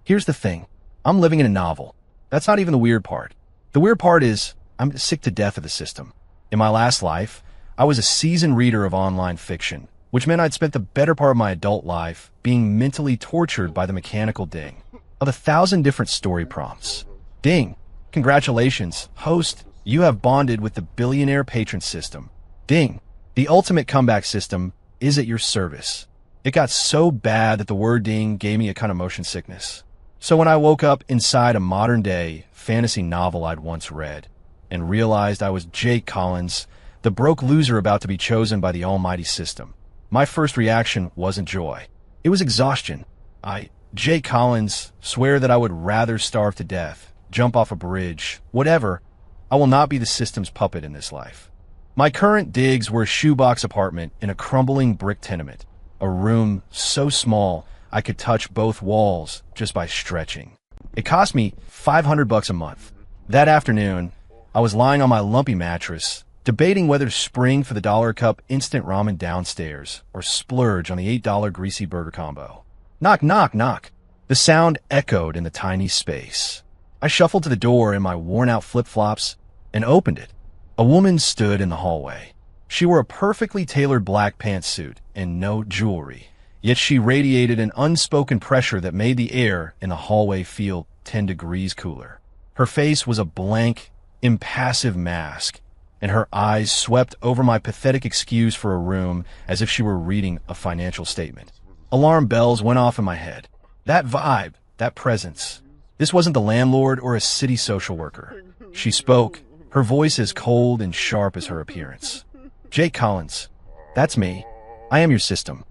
Here's the thing. I'm living in a novel. That's not even the weird part. The weird part is I'm sick to death of the system. In my last life, I was a seasoned reader of online fiction, which meant I'd spent the better part of my adult life being mentally tortured by the mechanical ding of 1,000 different story prompts. Ding. Congratulations, host. You have bonded with the billionaire patron system. Ding. The ultimate comeback system is at your service. It got so bad that the word ding gave me a kind of motion sickness. So when I woke up inside a modern-day fantasy novel I'd once read and realized I was Jake Collins, the broke loser about to be chosen by the almighty system, my first reaction wasn't joy. It was exhaustion. Jake Collins, swear that I would rather starve to death, jump off a bridge, whatever. I will not be the system's puppet in this life. My current digs were a shoebox apartment in a crumbling brick tenement, a room so small I could touch both walls just by stretching. It cost me $500 a month. That afternoon, I was lying on my lumpy mattress, debating whether to spring for the $1 a cup instant ramen downstairs or splurge on the $8 greasy burger combo. Knock, knock, knock. The sound echoed in the tiny space. I shuffled to the door in my worn-out flip-flops and opened it. A woman stood in the hallway. She wore a perfectly tailored black pantsuit and no jewelry, yet she radiated an unspoken pressure that made the air in the hallway feel 10 degrees cooler. Her face was a blank, impassive mask, and her eyes swept over my pathetic excuse for a room as if she were reading a financial statement. Alarm bells went off in my head. That vibe, that presence. This wasn't the landlord or a city social worker. She spoke, her voice as cold and sharp as her appearance. Jake Collins, that's me. I am your system.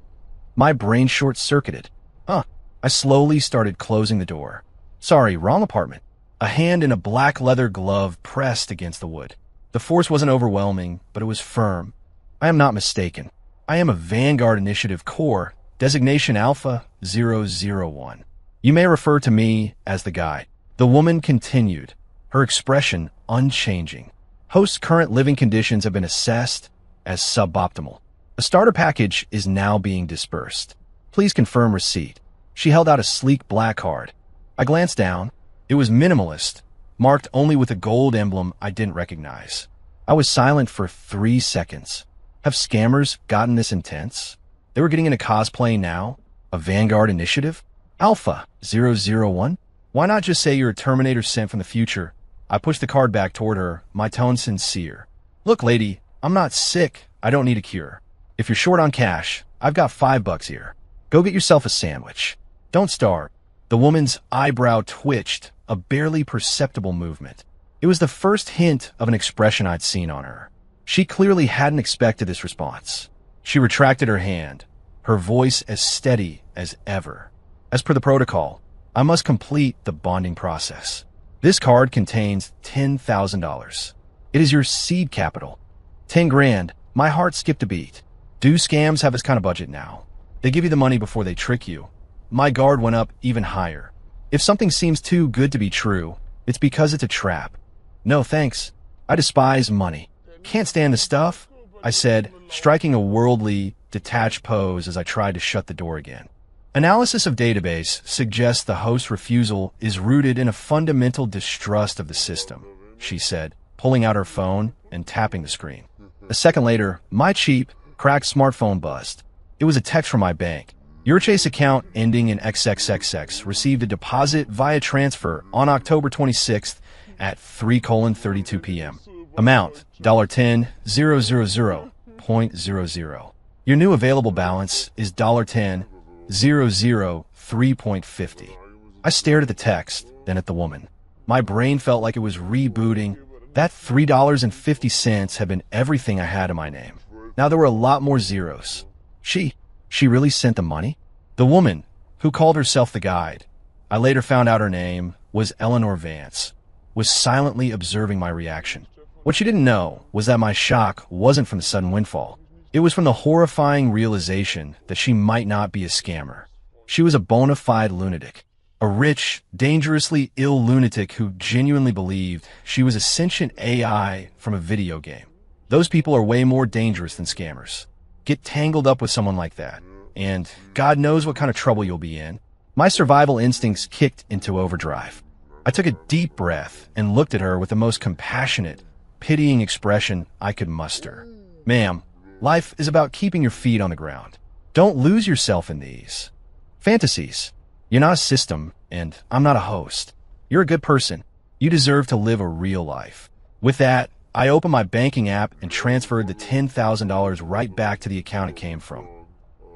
My brain short-circuited. I slowly started closing the door. Sorry, wrong apartment. A hand in a black leather glove pressed against the wood. The force wasn't overwhelming, but it was firm. I am not mistaken. I am a Vanguard Initiative Core, designation Alpha 001. You may refer to me as the guide. The woman continued, her expression unchanging. Host's current living conditions have been assessed as suboptimal. A starter package is now being dispersed. Please confirm receipt. She held out a sleek black card. I glanced down. It was minimalist, marked only with a gold emblem I didn't recognize. I was silent for 3 seconds. Have scammers gotten this intense? They were getting into cosplay now? A Vanguard Initiative? Alpha 001? Why not just say you're a Terminator sent from the future? I pushed the card back toward her, my tone sincere. Look, lady, I'm not sick. I don't need a cure. If you're short on cash, I've got $5 here. Go get yourself a sandwich. Don't starve. The woman's eyebrow twitched, a barely perceptible movement. It was the first hint of an expression I'd seen on her. She clearly hadn't expected this response. She retracted her hand, her voice as steady as ever. As per the protocol, I must complete the bonding process. This card contains $10,000. It is your seed capital. 10 grand. My heart skipped a beat. Do scams have this kind of budget now? They give you the money before they trick you. My guard went up even higher. If something seems too good to be true, it's because it's a trap. No thanks. I despise money. Can't stand the stuff, I said, striking a worldly, detached pose as I tried to shut the door again. Analysis of database suggests the host's refusal is rooted in a fundamental distrust of the system, she said, pulling out her phone and tapping the screen. A second later, my cheap, cracked smartphone buzzed. It was a text from my bank. Your Chase account ending in XXXX received a deposit via transfer on October 26th at 3:32 p.m. Amount $10,000.00. Your new available balance is $10,003.50. I stared at the text, then at the woman. My brain felt like it was rebooting. That $3.50 had been everything I had in my name. Now there were a lot more zeros. She really sent the money? The woman, who called herself the guide, I later found out her name was Eleanor Vance, was silently observing my reaction. What she didn't know was that my shock wasn't from the sudden windfall. It was from the horrifying realization that she might not be a scammer. She was a bona fide lunatic. A rich, dangerously ill lunatic who genuinely believed she was a sentient AI from a video game. Those people are way more dangerous than scammers. Get tangled up with someone like that, and God knows what kind of trouble you'll be in. My survival instincts kicked into overdrive. I took a deep breath and looked at her with the most compassionate, pitying expression I could muster. Ma'am, life is about keeping your feet on the ground. Don't lose yourself in these fantasies. You're not a system, and I'm not a host. You're a good person. You deserve to live a real life. With that, I opened my banking app and transferred the $10,000 right back to the account it came from.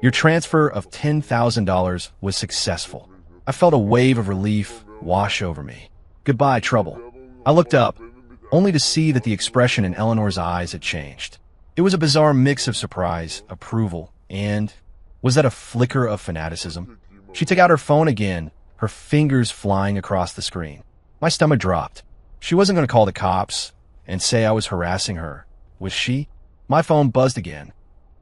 Your transfer of $10,000 was successful. I felt a wave of relief wash over me. Goodbye, trouble. I looked up, only to see that the expression in Eleanor's eyes had changed. It was a bizarre mix of surprise, approval, and was that a flicker of fanaticism? She took out her phone again, her fingers flying across the screen. My stomach dropped. She wasn't going to call the cops and say I was harassing her, was she? My phone buzzed again.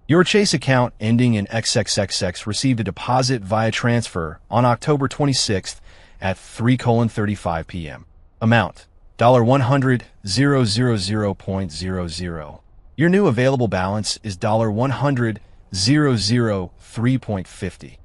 Your Chase account ending in XXXX received a deposit via transfer on October 26th at 3:35 p.m. Amount, $100,000.00. Your new available balance is $100,003.50.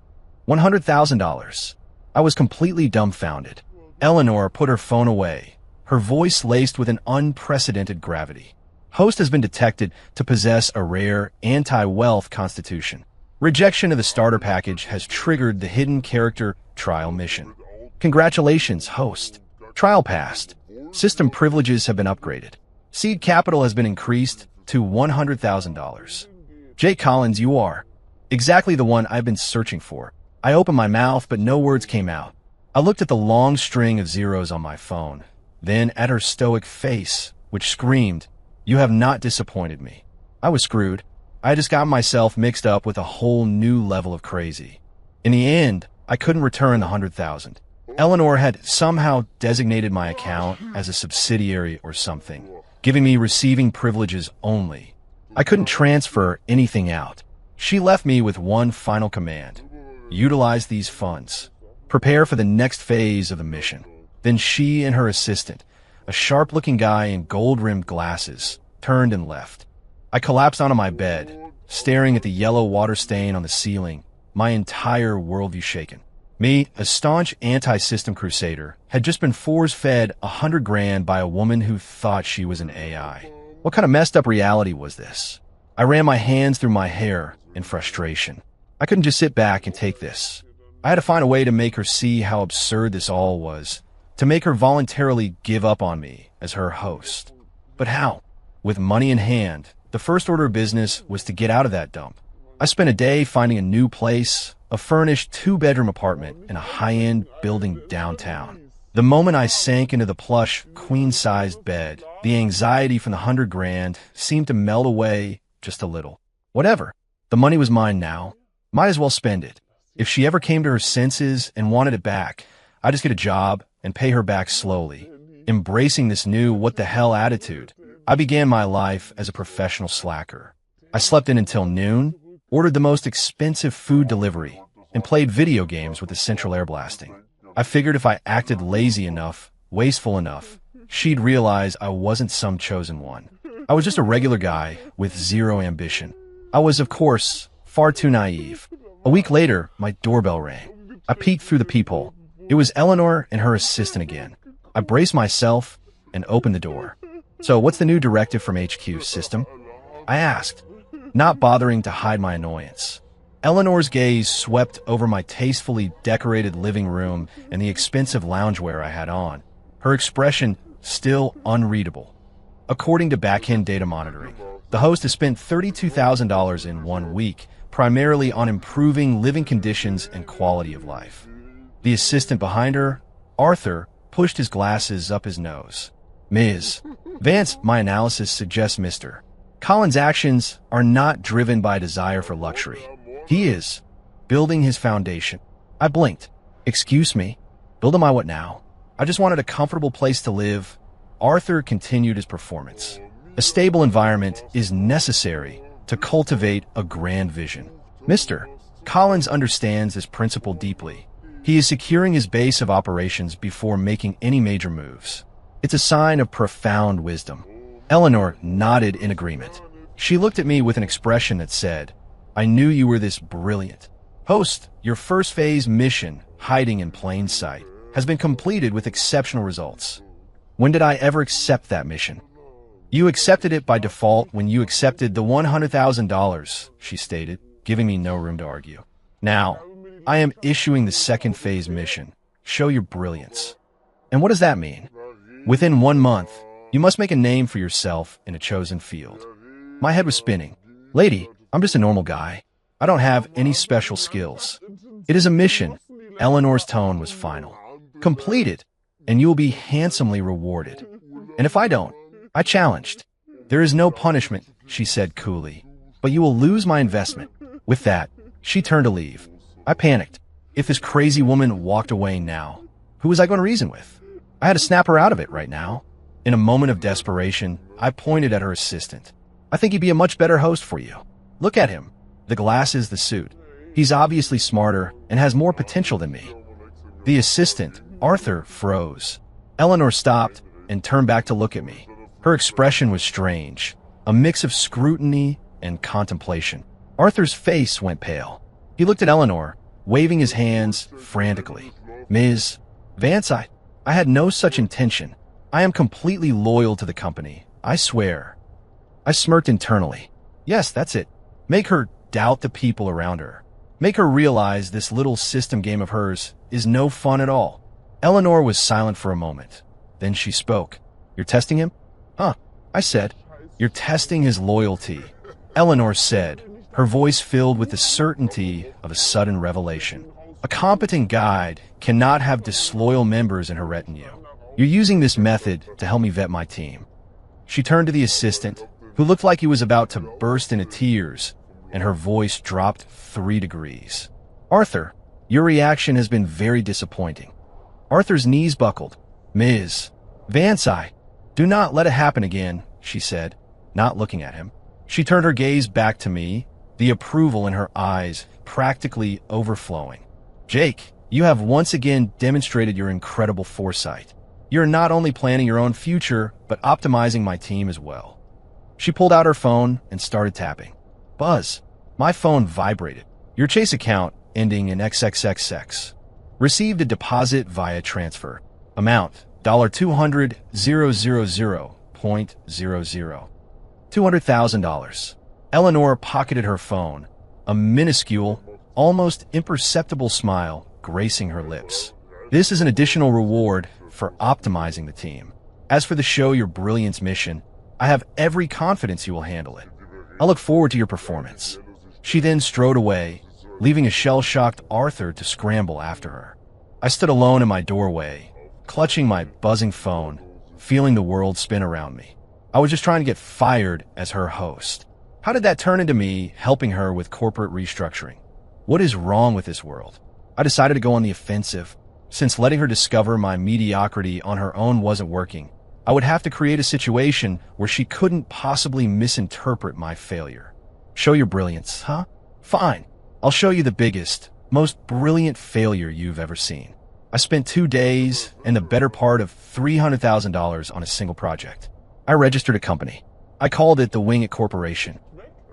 $100,000. I was completely dumbfounded. Eleanor put her phone away, her voice laced with an unprecedented gravity. Host has been detected to possess a rare anti-wealth constitution. Rejection of the starter package has triggered the hidden character trial mission. Congratulations, host. Trial passed. System privileges have been upgraded. Seed capital has been increased to $100,000. Jake Collins, you are exactly the one I've been searching for. I opened my mouth, but no words came out. I looked at the long string of zeros on my phone, then at her stoic face, which screamed, "You have not disappointed me." I was screwed. I just got myself mixed up with a whole new level of crazy. In the end, I couldn't return the $100,000. Eleanor had somehow designated my account as a subsidiary or something, giving me receiving privileges only. I couldn't transfer anything out. She left me with one final command: utilize these funds. Prepare for the next phase of the mission. Then she and her assistant, a sharp-looking guy in gold-rimmed glasses, turned and left. I collapsed onto my bed, staring at the yellow water stain on the ceiling, my entire worldview shaken. Me, a staunch anti-system crusader, had just been force-fed $100,000 by a woman who thought she was an AI. What kind of messed up reality was this? I ran my hands through my hair in frustration. I couldn't just sit back and take this. I had to find a way to make her see how absurd this all was, to make her voluntarily give up on me as her host. But how? With money in hand, the first order of business was to get out of that dump. I spent a day finding a new place, a furnished 2-bedroom apartment in a high-end building downtown. The moment I sank into the plush, queen-sized bed, the anxiety from the $100,000 seemed to melt away just a little. Whatever. The money was mine now. Might as well spend it. If she ever came to her senses and wanted it back, I'd just get a job and pay her back slowly. Embracing this new what-the-hell attitude, I began my life as a professional slacker. I slept in until noon, ordered the most expensive food delivery, and played video games with the central air blasting. I figured if I acted lazy enough, wasteful enough, she'd realize I wasn't some chosen one. I was just a regular guy with zero ambition. I was, of course, far too naive. A week later, my doorbell rang. I peeked through the peephole. It was Eleanor and her assistant again. I braced myself and opened the door. "So what's the new directive from HQ, system?" I asked, not bothering to hide my annoyance. Eleanor's gaze swept over my tastefully decorated living room and the expensive loungewear I had on, her expression still unreadable. According to back-end data monitoring, the host has spent $32,000 in 1 week, primarily on improving living conditions and quality of life. The assistant behind her, Arthur, pushed his glasses up his nose. "Ms. Vance, my analysis suggests Mr. Collins' actions are not driven by a desire for luxury. He is building his foundation." I blinked. "Excuse me? Building my what now? I just wanted a comfortable place to live." Arthur continued his performance. "A stable environment is necessary to cultivate a grand vision. Mr. Collins understands this principle deeply. He is securing his base of operations before making any major moves. It's a sign of profound wisdom." Eleanor nodded in agreement. She looked at me with an expression that said, "I knew you were this brilliant. Host, your first phase mission hiding in plain sight, has been completed with exceptional results. When did I ever accept that mission? You accepted it by default when you accepted the $100,000, she stated, giving me no room to argue. Now, I am issuing the second phase mission. Show your brilliance. And what does that mean? Within 1 month, you must make a name for yourself in a chosen field. My head was spinning. Lady, I'm just a normal guy. I don't have any special skills. It is a mission. Eleanor's tone was final. Complete it, and you will be handsomely rewarded. And if I don't, I challenged. There is no punishment, she said coolly, but you will lose my investment. With that, she turned to leave. I panicked. If this crazy woman walked away now, who was I going to reason with? I had to snap her out of it right now. In a moment of desperation, I pointed at her assistant. I think he'd be a much better host for you. Look at him. The glasses, the suit. He's obviously smarter and has more potential than me. The assistant, Arthur, froze. Eleanor stopped and turned back to look at me. Her expression was strange, a mix of scrutiny and contemplation. Arthur's face went pale. He looked at Eleanor, waving his hands frantically. Ms. Vance, I had no such intention. I am completely loyal to the company, I swear. I smirked internally. Yes, that's it. Make her doubt the people around her. Make her realize this little system game of hers is no fun at all. Eleanor was silent for a moment. Then she spoke. You're testing him? Huh, I said. You're testing his loyalty, Eleanor said, her voice filled with the certainty of a sudden revelation. A competent guide cannot have disloyal members in her retinue. You're using this method to help me vet my team. She turned to the assistant, who looked like he was about to burst into tears, and her voice dropped 3 degrees. Arthur, your reaction has been very disappointing. Arthur's knees buckled. Ms. Vance, do not let it happen again, she said, not looking at him. She turned her gaze back to me, the approval in her eyes practically overflowing. Jake, you have once again demonstrated your incredible foresight. You're not only planning your own future, but optimizing my team as well. She pulled out her phone and started tapping. Buzz. My phone vibrated. Your Chase account, ending in XXXX. Received a deposit via transfer. Amount, $200,000.00. $200,000. Eleanor pocketed her phone, a minuscule, almost imperceptible smile gracing her lips. This is an additional reward for optimizing the team. As for the Show Your Brilliance mission, I have every confidence you will handle it. I look forward to your performance. She then strode away, leaving a shell-shocked Arthur to scramble after her. I stood alone in my doorway, clutching my buzzing phone, feeling the world spin around me. I was just trying to get fired as her host. How did that turn into me helping her with corporate restructuring? What is wrong with this world? I decided to go on the offensive. Since letting her discover my mediocrity on her own wasn't working, I would have to create a situation where she couldn't possibly misinterpret my failure. Show your brilliance, huh? Fine. I'll show you the biggest, most brilliant failure you've ever seen. I spent 2 days and the better part of $300,000 on a single project. I registered a company. I called it the Wing It Corporation.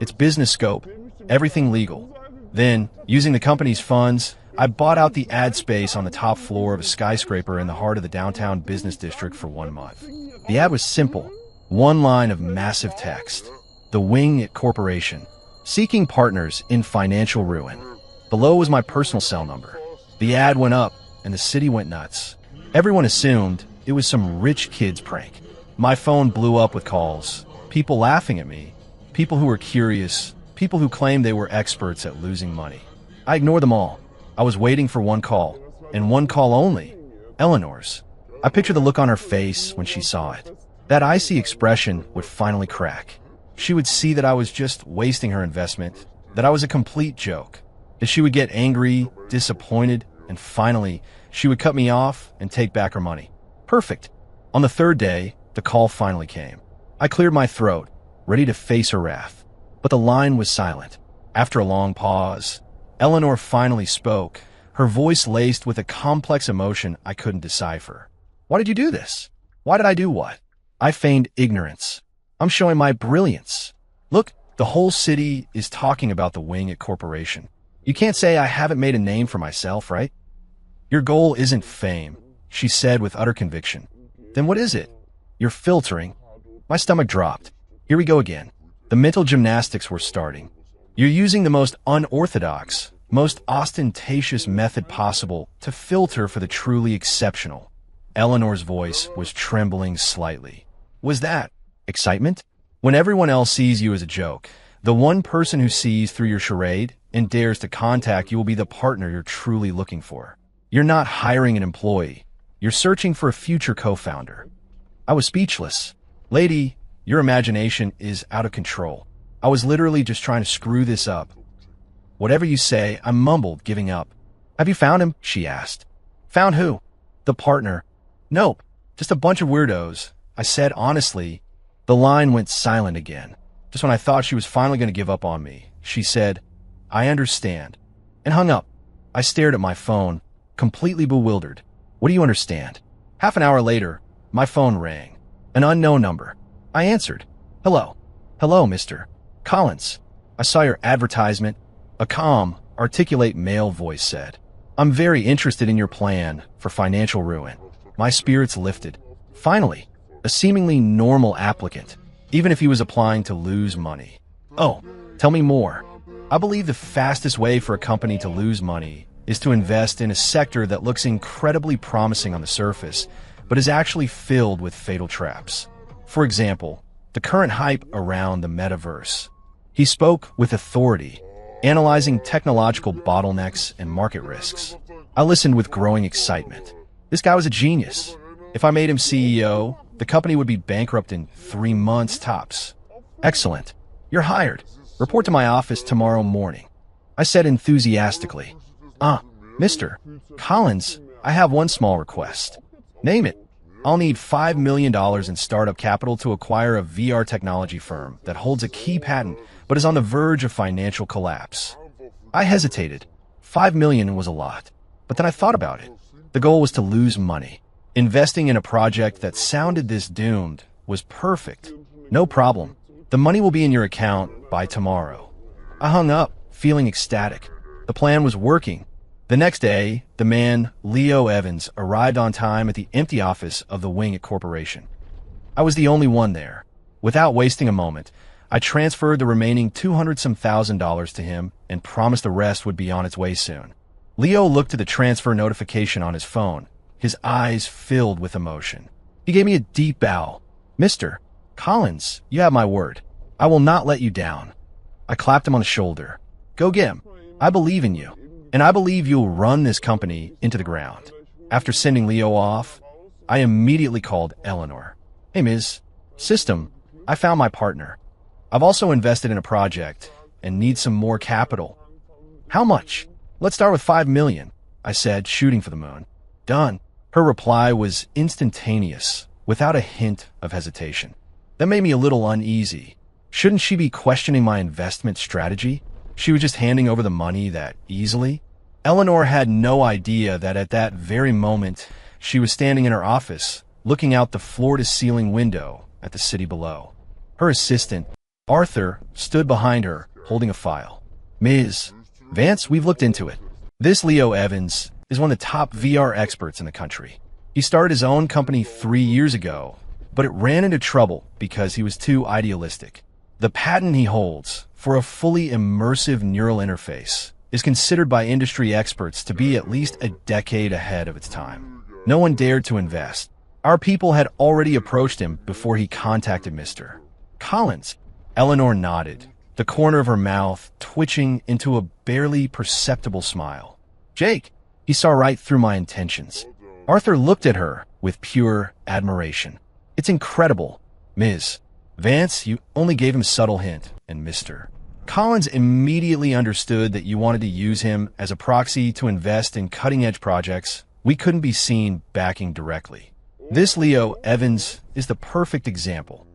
Its business scope, everything legal. Then, using the company's funds, I bought out the ad space on the top floor of a skyscraper in the heart of the downtown business district for 1 month. The ad was simple. 1 line of massive text. The Wing It Corporation. Seeking partners in financial ruin. Below was my personal cell number. The ad went up, and the city went nuts. Everyone assumed it was some rich kid's prank. My phone blew up with calls. People laughing at me. People who were curious. People who claimed they were experts at losing money. I ignored them all. I was waiting for 1 call, and 1 call only. Eleanor's. I pictured the look on her face when she saw it. That icy expression would finally crack. She would see that I was just wasting her investment, that I was a complete joke, that she would get angry, disappointed, and finally, she would cut me off and take back her money. Perfect. On the 3rd day, the call finally came. I cleared my throat, ready to face her wrath. But the line was silent. After a long pause, Eleanor finally spoke, her voice laced with a complex emotion I couldn't decipher. Why did you do this? Why did I do what? I feigned ignorance. I'm showing my brilliance. Look, the whole city is talking about the Wing It Corporation. You can't say I haven't made a name for myself, right? Your goal isn't fame, she said with utter conviction. Then what is it? You're filtering. My stomach dropped. Here we go again. The mental gymnastics were starting. You're using the most unorthodox, most ostentatious method possible to filter for the truly exceptional. Eleanor's voice was trembling slightly. Was that excitement? When everyone else sees you as a joke, the one person who sees through your charade and dares to contact you will be the partner you're truly looking for. You're not hiring an employee. You're searching for a future co-founder. I was speechless. Lady, your imagination is out of control. I was literally just trying to screw this up. Whatever you say, I mumbled, giving up. Have you found him? She asked. Found who? The partner. Nope, just a bunch of weirdos. I said honestly. The line went silent again. Just when I thought she was finally going to give up on me, she said, I understand, and hung up. I stared at my phone, completely bewildered. What do you understand? Half an hour later, my phone rang. An unknown number. I answered. Hello. Hello, Mr. Collins. I saw your advertisement. A calm, articulate male voice said. I'm very interested in your plan for financial ruin. My spirits lifted. Finally, a seemingly normal applicant, even if he was applying to lose money. Oh, tell me more. I believe the fastest way for a company to lose money is to invest in a sector that looks incredibly promising on the surface, but is actually filled with fatal traps. For example, the current hype around the metaverse. He spoke with authority, analyzing technological bottlenecks and market risks. I listened with growing excitement. This guy was a genius. If I made him CEO, the company would be bankrupt in 3 months tops. Excellent. You're hired. Report to my office tomorrow morning. I said enthusiastically. Mr. Collins, I have one small request. Name it. I'll need $5 million in startup capital to acquire a VR technology firm that holds a key patent but is on the verge of financial collapse. I hesitated. $5 million was a lot, but then I thought about it. The goal was to lose money. Investing in a project that sounded this doomed was perfect. No problem. The money will be in your account by tomorrow. I hung up, feeling ecstatic. The plan was working. The next day, the man, Leo Evans, arrived on time at the empty office of the Wing Corporation. I was the only one there. Without wasting a moment, I transferred the remaining $200,000 to him and promised the rest would be on its way soon. Leo looked at the transfer notification on his phone, his eyes filled with emotion. He gave me a deep bow. Mr. Collins, you have my word. I will not let you down. I clapped him on the shoulder. Go get him. I believe in you. And I believe you'll run this company into the ground. After sending Leo off, I immediately called Eleanor. Hey, Ms. System, I found my partner. I've also invested in a project and need some more capital. How much? Let's start with $5 million, I said, shooting for the moon. Done. Her reply was instantaneous, without a hint of hesitation. That made me a little uneasy. Shouldn't she be questioning my investment strategy? She was just handing over the money that easily? Eleanor had no idea that at that very moment, she was standing in her office, looking out the floor-to-ceiling window at the city below. Her assistant, Arthur, stood behind her, holding a file. Ms. Vance, we've looked into it. This Leo Evans is one of the top VR experts in the country. He started his own company 3 years ago, but it ran into trouble because he was too idealistic. The patent he holds for a fully immersive neural interface is considered by industry experts to be at least a decade ahead of its time. No one dared to invest. Our people had already approached him before he contacted Mr. Collins. Eleanor nodded, the corner of her mouth twitching into a barely perceptible smile. Jake, he saw right through my intentions. Arthur looked at her with pure admiration. It's incredible, Ms. Vance, you only gave him a subtle hint, and Mr. Collins immediately understood that you wanted to use him as a proxy to invest in cutting-edge projects we couldn't be seen backing directly. This Leo Evans is the perfect example.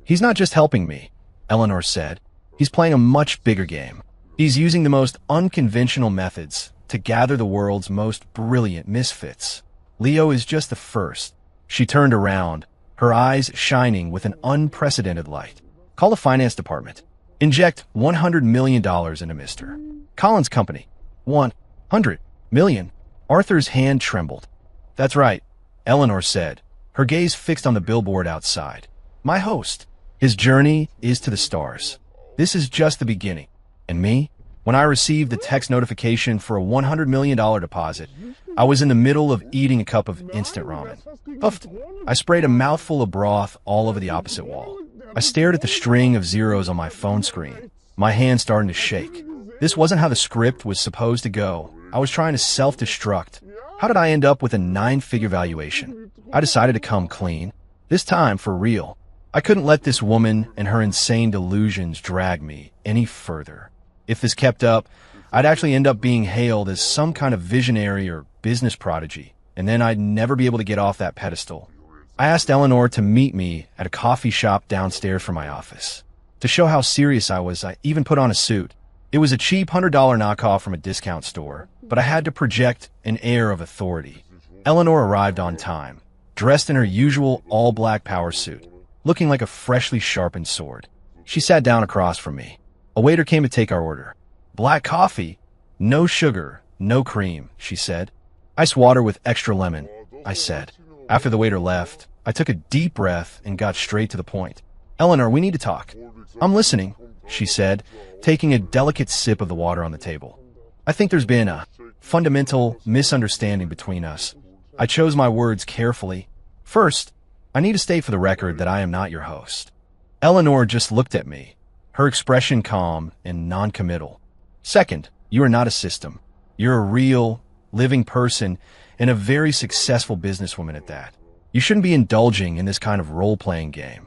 He's not just helping me, Eleanor said. He's playing a much bigger game. He's using the most unconventional methods to gather the world's most brilliant misfits. Leo is just the first. She turned around, her eyes shining with an unprecedented light. Call the finance department. Inject $100 million into Mr. Collins' company. $100 million. Arthur's hand trembled. "That's right," Eleanor said, her gaze fixed on the billboard outside. "My host. His journey is to the stars. This is just the beginning. And me? When I received the text notification for a $100 million deposit, I was in the middle of eating a cup of instant ramen. Puffed. I sprayed a mouthful of broth all over the opposite wall. I stared at the string of zeros on my phone screen, my hand starting to shake. This wasn't how the script was supposed to go. I was trying to self-destruct. How did I end up with a 9-figure valuation? I decided to come clean. This time, for real. I couldn't let this woman and her insane delusions drag me any further. If this kept up, I'd actually end up being hailed as some kind of visionary or business prodigy, and then I'd never be able to get off that pedestal. I asked Eleanor to meet me at a coffee shop downstairs from my office. To show how serious I was, I even put on a suit. It was a cheap $100 knockoff from a discount store, but I had to project an air of authority. Eleanor arrived on time, dressed in her usual all-black power suit, looking like a freshly sharpened sword. She sat down across from me. A waiter came to take our order. "Black coffee? No sugar, no cream," she said. "Ice water with extra lemon," I said. After the waiter left, I took a deep breath and got straight to the point. "Eleanor, we need to talk." "I'm listening," she said, taking a delicate sip of the water on the table. "I think there's been a fundamental misunderstanding between us." I chose my words carefully. "First, I need to state for the record that I am not your host." Eleanor just looked at me, her expression calm and non-committal. "Second, you are not a system. You're a real, living person and a very successful businesswoman at that. You shouldn't be indulging in this kind of role-playing game."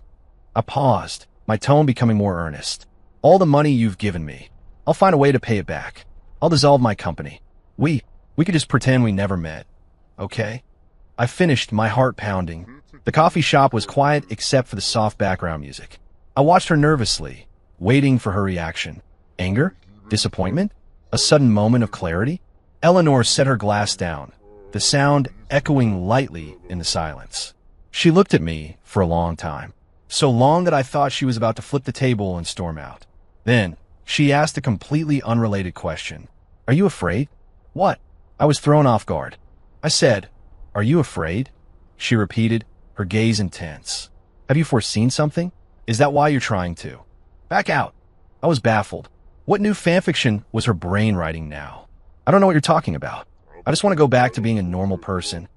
I paused, my tone becoming more earnest. "All the money you've given me, I'll find a way to pay it back. I'll dissolve my company. We could just pretend we never met. Okay?" I finished, my heart pounding. The coffee shop was quiet except for the soft background music. I watched her nervously, waiting for her reaction. Anger? Disappointment? A sudden moment of clarity? Eleanor set her glass down, the sound echoing lightly in the silence. She looked at me for a long time, so long that I thought she was about to flip the table and storm out. Then, she asked a completely unrelated question. "Are you afraid?" "What?" I was thrown off guard. I said, "Are you afraid?" She repeated, her gaze intense. "Have you foreseen something? Is that why you're trying to back out?" I was baffled. What new fanfiction was her brain writing now? "I don't know what you're talking about. I just want to go back to being a normal person."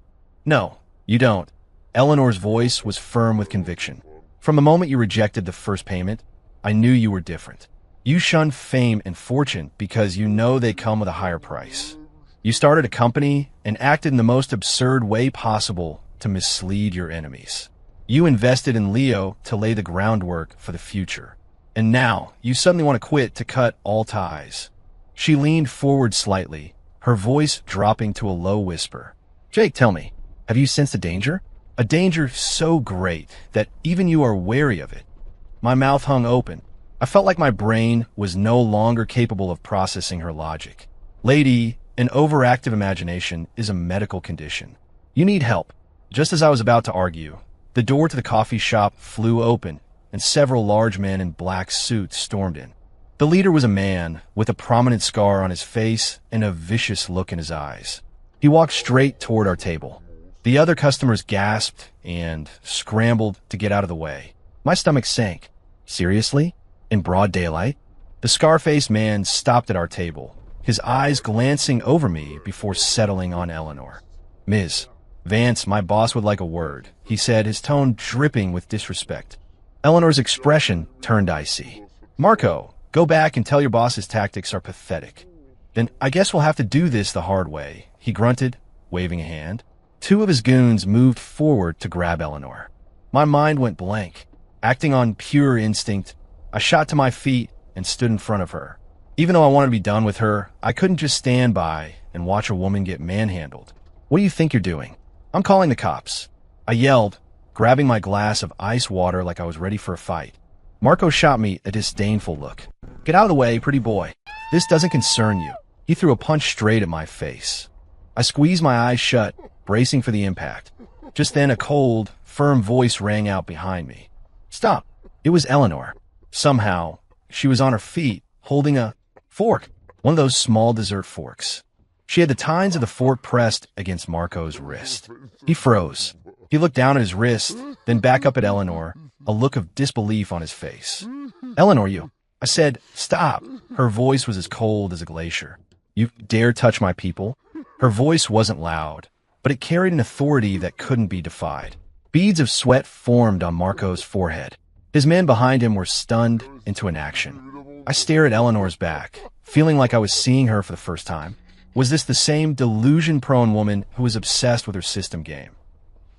"No, you don't." Eleanor's voice was firm with conviction. "From the moment you rejected the first payment, I knew you were different. You shunned fame and fortune because you know they come with a higher price. You started a company and acted in the most absurd way possible to mislead your enemies. You invested in Leo to lay the groundwork for the future. And now, you suddenly want to quit to cut all ties." She leaned forward slightly, her voice dropping to a low whisper. "Jake, tell me, have you sensed a danger? A danger so great that even you are wary of it." My mouth hung open. I felt like my brain was no longer capable of processing her logic. "Lady, an overactive imagination is a medical condition. You need help." Just as I was about to argue, the door to the coffee shop flew open, and several large men in black suits stormed in. The leader was a man with a prominent scar on his face and a vicious look in his eyes. He walked straight toward our table. The other customers gasped and scrambled to get out of the way. My stomach sank. Seriously? In broad daylight? The scar-faced man stopped at our table, his eyes glancing over me before settling on Eleanor. "Ms. Vance, my boss would like a word," he said, his tone dripping with disrespect. Eleanor's expression turned icy. "Marco, go back and tell your boss his tactics are pathetic." "Then I guess we'll have to do this the hard way," he grunted, waving a hand. Two of his goons moved forward to grab Eleanor. My mind went blank. Acting on pure instinct, I shot to my feet and stood in front of her. Even though I wanted to be done with her, I couldn't just stand by and watch a woman get manhandled. "What do you think you're doing?" "I'm calling the cops," I yelled, grabbing my glass of ice water like I was ready for a fight. Marco shot me a disdainful look. "Get out of the way, pretty boy. This doesn't concern you." He threw a punch straight at my face. I squeezed my eyes shut, bracing for the impact. Just then, a cold, firm voice rang out behind me. "Stop." It was Eleanor. Somehow, she was on her feet, holding a fork, one of those small dessert forks. She had the tines of the fork pressed against Marco's wrist. He froze. He looked down at his wrist, then back up at Eleanor, a look of disbelief on his face. Eleanor, you. I said, stop. Her voice was as cold as a glacier. You dare touch my people? Her voice wasn't loud, but it carried an authority that couldn't be defied. Beads of sweat formed on Marco's forehead. His men behind him were stunned into inaction. I stared at Eleanor's back, feeling like I was seeing her for the first time. Was this the same delusion-prone woman who was obsessed with her system game?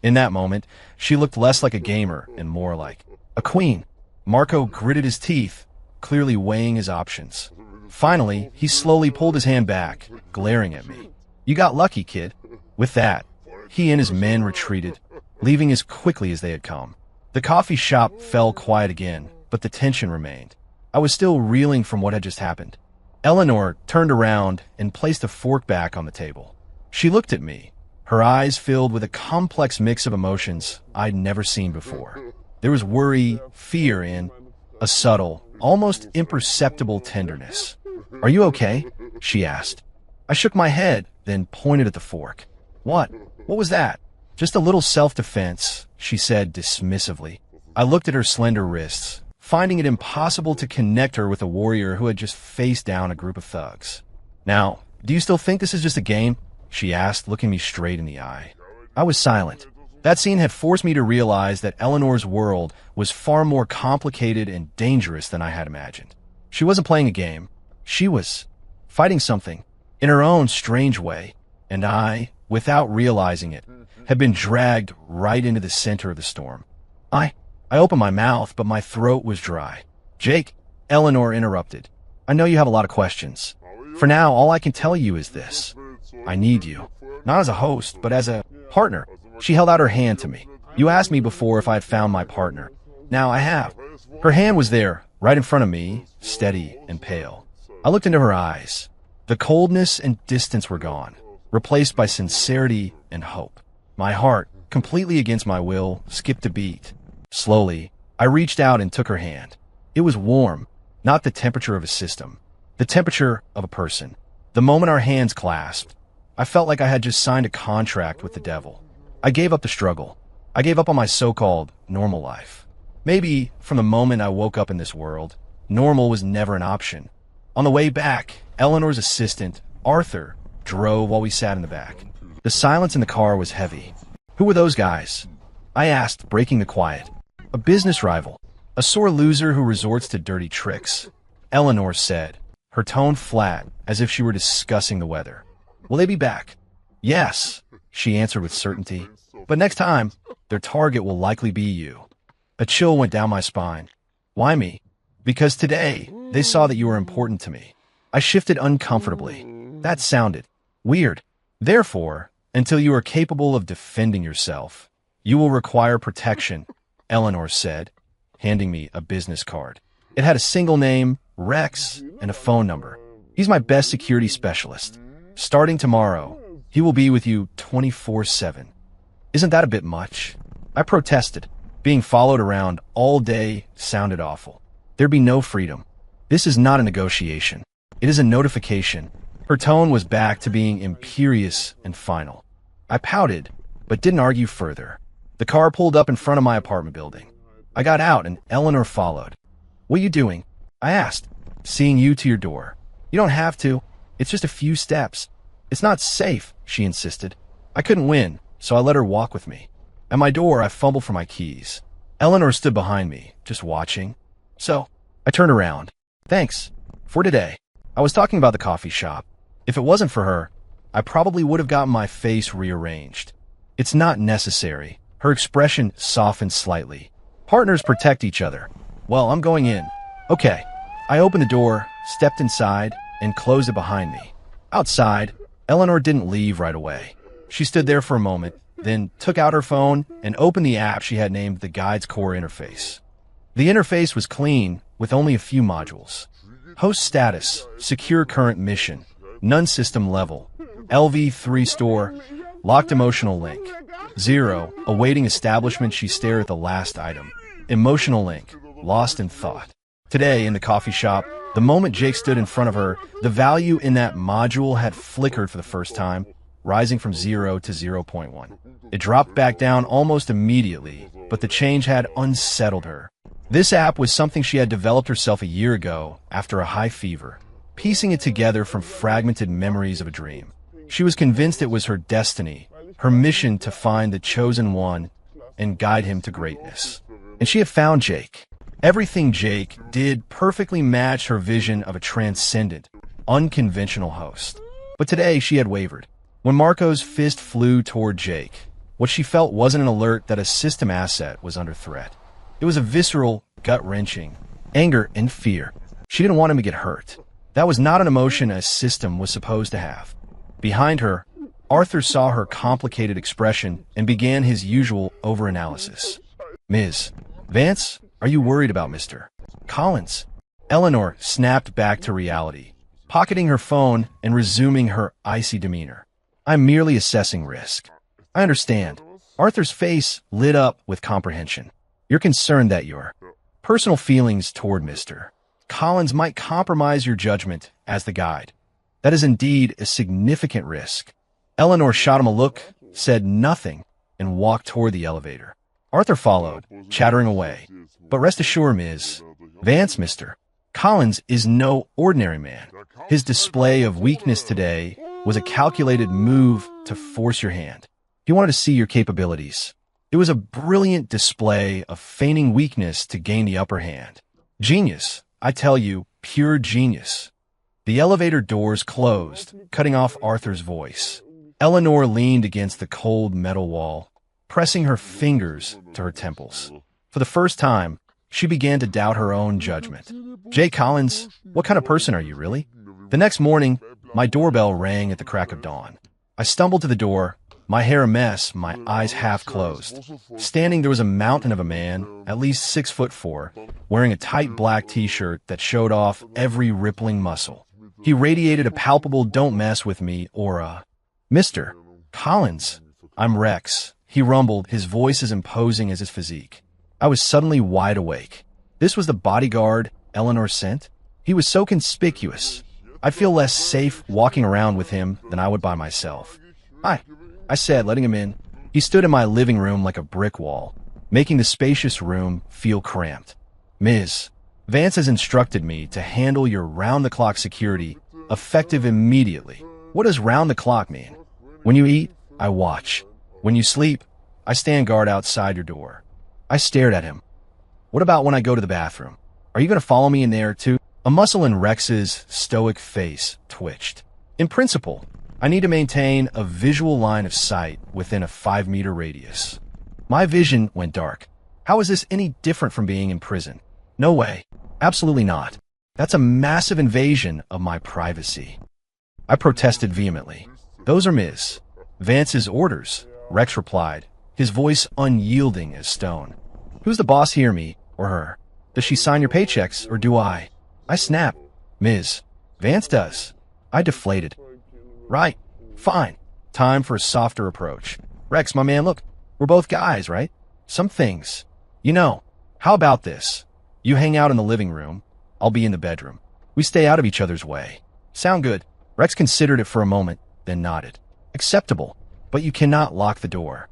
In that moment, she looked less like a gamer and more like a queen. Marco gritted his teeth, clearly weighing his options. Finally, he slowly pulled his hand back, glaring at me. You got lucky, kid. With that, he and his men retreated, leaving as quickly as they had come. The coffee shop fell quiet again, but the tension remained. I was still reeling from what had just happened. Eleanor turned around and placed a fork back on the table. She looked at me, her eyes filled with a complex mix of emotions I'd never seen before. There was worry, fear, and a subtle, almost imperceptible tenderness. Are you okay? She asked. I shook my head, then pointed at the fork. What? What was that? Just a little self-defense, she said dismissively. I looked at her slender wrists, finding it impossible to connect her with a warrior who had just faced down a group of thugs. Now, do you still think this is just a game? She asked, looking me straight in the eye. I was silent. That scene had forced me to realize that Eleanor's world was far more complicated and dangerous than I had imagined. She wasn't playing a game. She was fighting something in her own strange way, and I, without realizing it, had been dragged right into the center of the storm. I opened my mouth, but my throat was dry. Jake, Eleanor interrupted. I know you have a lot of questions. For now, all I can tell you is this. I need you. Not as a host, but as a partner. She held out her hand to me. You asked me before if I had found my partner. Now I have. Her hand was there, right in front of me, steady and pale. I looked into her eyes. The coldness and distance were gone, replaced by sincerity and hope. My heart, completely against my will, skipped a beat. Slowly, I reached out and took her hand. It was warm, not the temperature of a system, the temperature of a person. The moment our hands clasped, I felt like I had just signed a contract with the devil. I gave up the struggle. I gave up on my so-called normal life. Maybe from the moment I woke up in this world, normal was never an option. On the way back, Eleanor's assistant, Arthur, drove while we sat in the back. The silence in the car was heavy. Who were those guys? I asked, breaking the quiet. A business rival. A sore loser who resorts to dirty tricks. Eleanor said, her tone flat, as if she were discussing the weather. Will they be back? Yes, she answered with certainty. But next time, their target will likely be you. A chill went down my spine. Why me? Because today, they saw that you were important to me. I shifted uncomfortably. That sounded weird. Therefore, until you are capable of defending yourself, you will require protection, Eleanor said, handing me a business card. It had a single name, Rex, and a phone number. He's my best security specialist. Starting tomorrow, he will be with you 24/7. Isn't that a bit much? I protested. Being followed around all day sounded awful. There'd be no freedom. This is not a negotiation. It is a notification. Her tone was back to being imperious and final. I pouted, but didn't argue further. The car pulled up in front of my apartment building. I got out and Eleanor followed. What are you doing? I asked, seeing you to your door. You don't have to. It's just a few steps. It's not safe, she insisted. I couldn't win, so I let her walk with me. At my door, I fumbled for my keys. Eleanor stood behind me, just watching. So, I turned around. Thanks. For today. I was talking about the coffee shop. If it wasn't for her, I probably would have gotten my face rearranged. It's not necessary. Her expression softened slightly. Partners protect each other. Well, I'm going in. Okay. I opened the door, stepped inside, and closed it behind me. Outside, Eleanor didn't leave right away. She stood there for a moment, then took out her phone and opened the app she had named the Guide's Core Interface. The interface was clean, with only a few modules. Host status, secure current mission, none system level, LV3 store, locked emotional link. 0, awaiting establishment. She stared at the last item. Emotional link, lost in thought. Today, in the coffee shop, The moment Jake stood in front of her, the value in that module had flickered for the first time, rising from 0 to 0.1. It dropped back down almost immediately, but the change had unsettled her. This app was something she had developed herself a year ago after a high fever, piecing it together from fragmented memories of a dream. She was convinced it was her destiny, her mission to find the chosen one and guide him to greatness. And she had found Jake. Everything Jake did perfectly matched her vision of a transcendent, unconventional host. But today she had wavered. When Marco's fist flew toward Jake, what she felt wasn't an alert that a system asset was under threat. It was a visceral, gut-wrenching anger and fear. She didn't want him to get hurt. That was not an emotion a system was supposed to have. Behind her, Arthur saw her complicated expression and began his usual overanalysis. Ms. Vance, are you worried about Mr. Collins? Eleanor snapped back to reality, pocketing her phone and resuming her icy demeanor. I'm merely assessing risk. I understand. Arthur's face lit up with comprehension. You're concerned that your personal feelings toward Mr. Collins might compromise your judgment as the guide. That is indeed a significant risk. Eleanor shot him a look, said nothing, and walked toward the elevator. Arthur followed, chattering away. But rest assured, Ms. Vance, Mr. Collins is no ordinary man. His display of weakness today was a calculated move to force your hand. He wanted to see your capabilities. It was a brilliant display of feigning weakness to gain the upper hand. Genius, I tell you, pure genius. The elevator doors closed, cutting off Arthur's voice. Eleanor leaned against the cold metal wall, pressing her fingers to her temples. For the first time, she began to doubt her own judgment. Jay Collins, what kind of person are you, really? The next morning, my doorbell rang at the crack of dawn. I stumbled to the door, my hair a mess, my eyes half closed. Standing, there was a mountain of a man, at least 6'4", wearing a tight black t-shirt that showed off every rippling muscle. He radiated a palpable "don't mess with me" aura. Mr. Collins, I'm Rex, he rumbled, his voice as imposing as his physique. I was suddenly wide awake. This was the bodyguard Eleanor sent? He was so conspicuous. I feel less safe walking around with him than I would by myself. Hi, I said, letting him in. He stood in my living room like a brick wall, making the spacious room feel cramped. Ms. Vance has instructed me to handle your round-the-clock security, effective immediately. What does round-the-clock mean? When you eat, I watch. When you sleep, I stand guard outside your door. I stared at him. What about when I go to the bathroom? Are you going to follow me in there, too? A muscle in Rex's stoic face twitched. In principle, I need to maintain a visual line of sight within a 5-meter radius. My vision went dark. How is this any different from being in prison? No way. Absolutely not. That's a massive invasion of my privacy. I protested vehemently. Those are Ms. Vance's orders, Rex replied, his voice unyielding as stone. Who's the boss here, me or her? Does she sign your paychecks, or do I? I snapped. Ms. Vance does. I deflated. Right. Fine. Time for a softer approach. Rex, my man, look. We're both guys, right? Some things. You know, how about this? You hang out in the living room. I'll be in the bedroom. We stay out of each other's way. Sound good? Rex considered it for a moment, then nodded. Acceptable, but you cannot lock the door.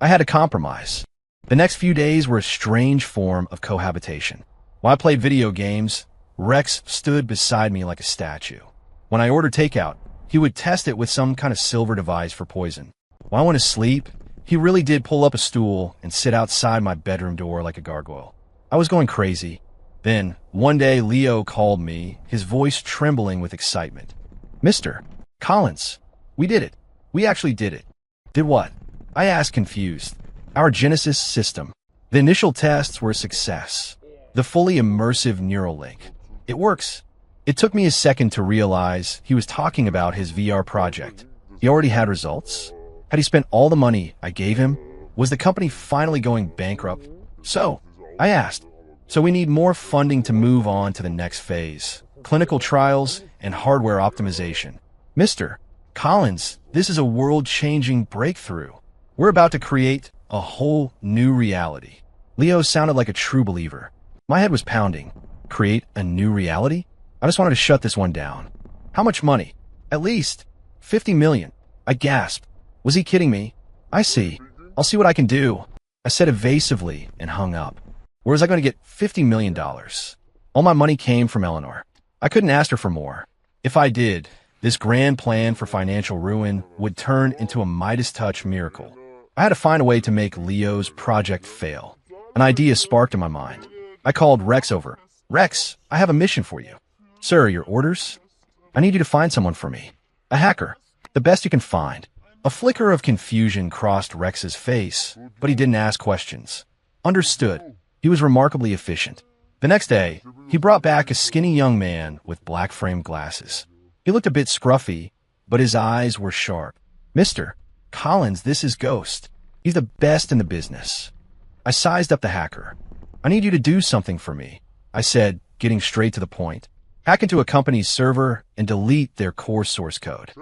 I had a compromise. The next few days were a strange form of cohabitation. While I played video games, Rex stood beside me like a statue. When I ordered takeout, he would test it with some kind of silver device for poison. While I went to sleep, he really did pull up a stool and sit outside my bedroom door like a gargoyle. I was going crazy. Then, one day, Leo called me, his voice trembling with excitement. Mr. Collins, we did it. We actually did it. Did what? I asked, confused. Our Genesis system. The initial tests were a success. The fully immersive neural link. It works. It took me a second to realize he was talking about his VR project. He already had results? Had he spent all the money I gave him? Was the company finally going bankrupt? So, I asked. So we need more funding to move on to the next phase. Clinical trials and hardware optimization. Mr. Collins, this is a world-changing breakthrough. We're about to create a whole new reality. Leo sounded like a true believer. My head was pounding. Create a new reality? I just wanted to shut this one down. How much money? At least 50 million. I gasped. Was he kidding me? I see. I'll see what I can do. I said evasively and hung up. Where was I going to get $50 million? All my money came from Eleanor. I couldn't ask her for more. If I did, this grand plan for financial ruin would turn into a Midas touch miracle. I had to find a way to make Leo's project fail. An idea sparked in my mind. I called Rex over. Rex, I have a mission for you. Sir, your orders? I need you to find someone for me. A hacker. The best you can find. A flicker of confusion crossed Rex's face, but he didn't ask questions. Understood. He was remarkably efficient. The next day, he brought back a skinny young man with black-framed glasses. He looked a bit scruffy, but his eyes were sharp. Mr. Collins, this is Ghost. He's the best in the business. I sized up the hacker. I need you to do something for me, I said, getting straight to the point. Hack into a company's server and delete their core source code.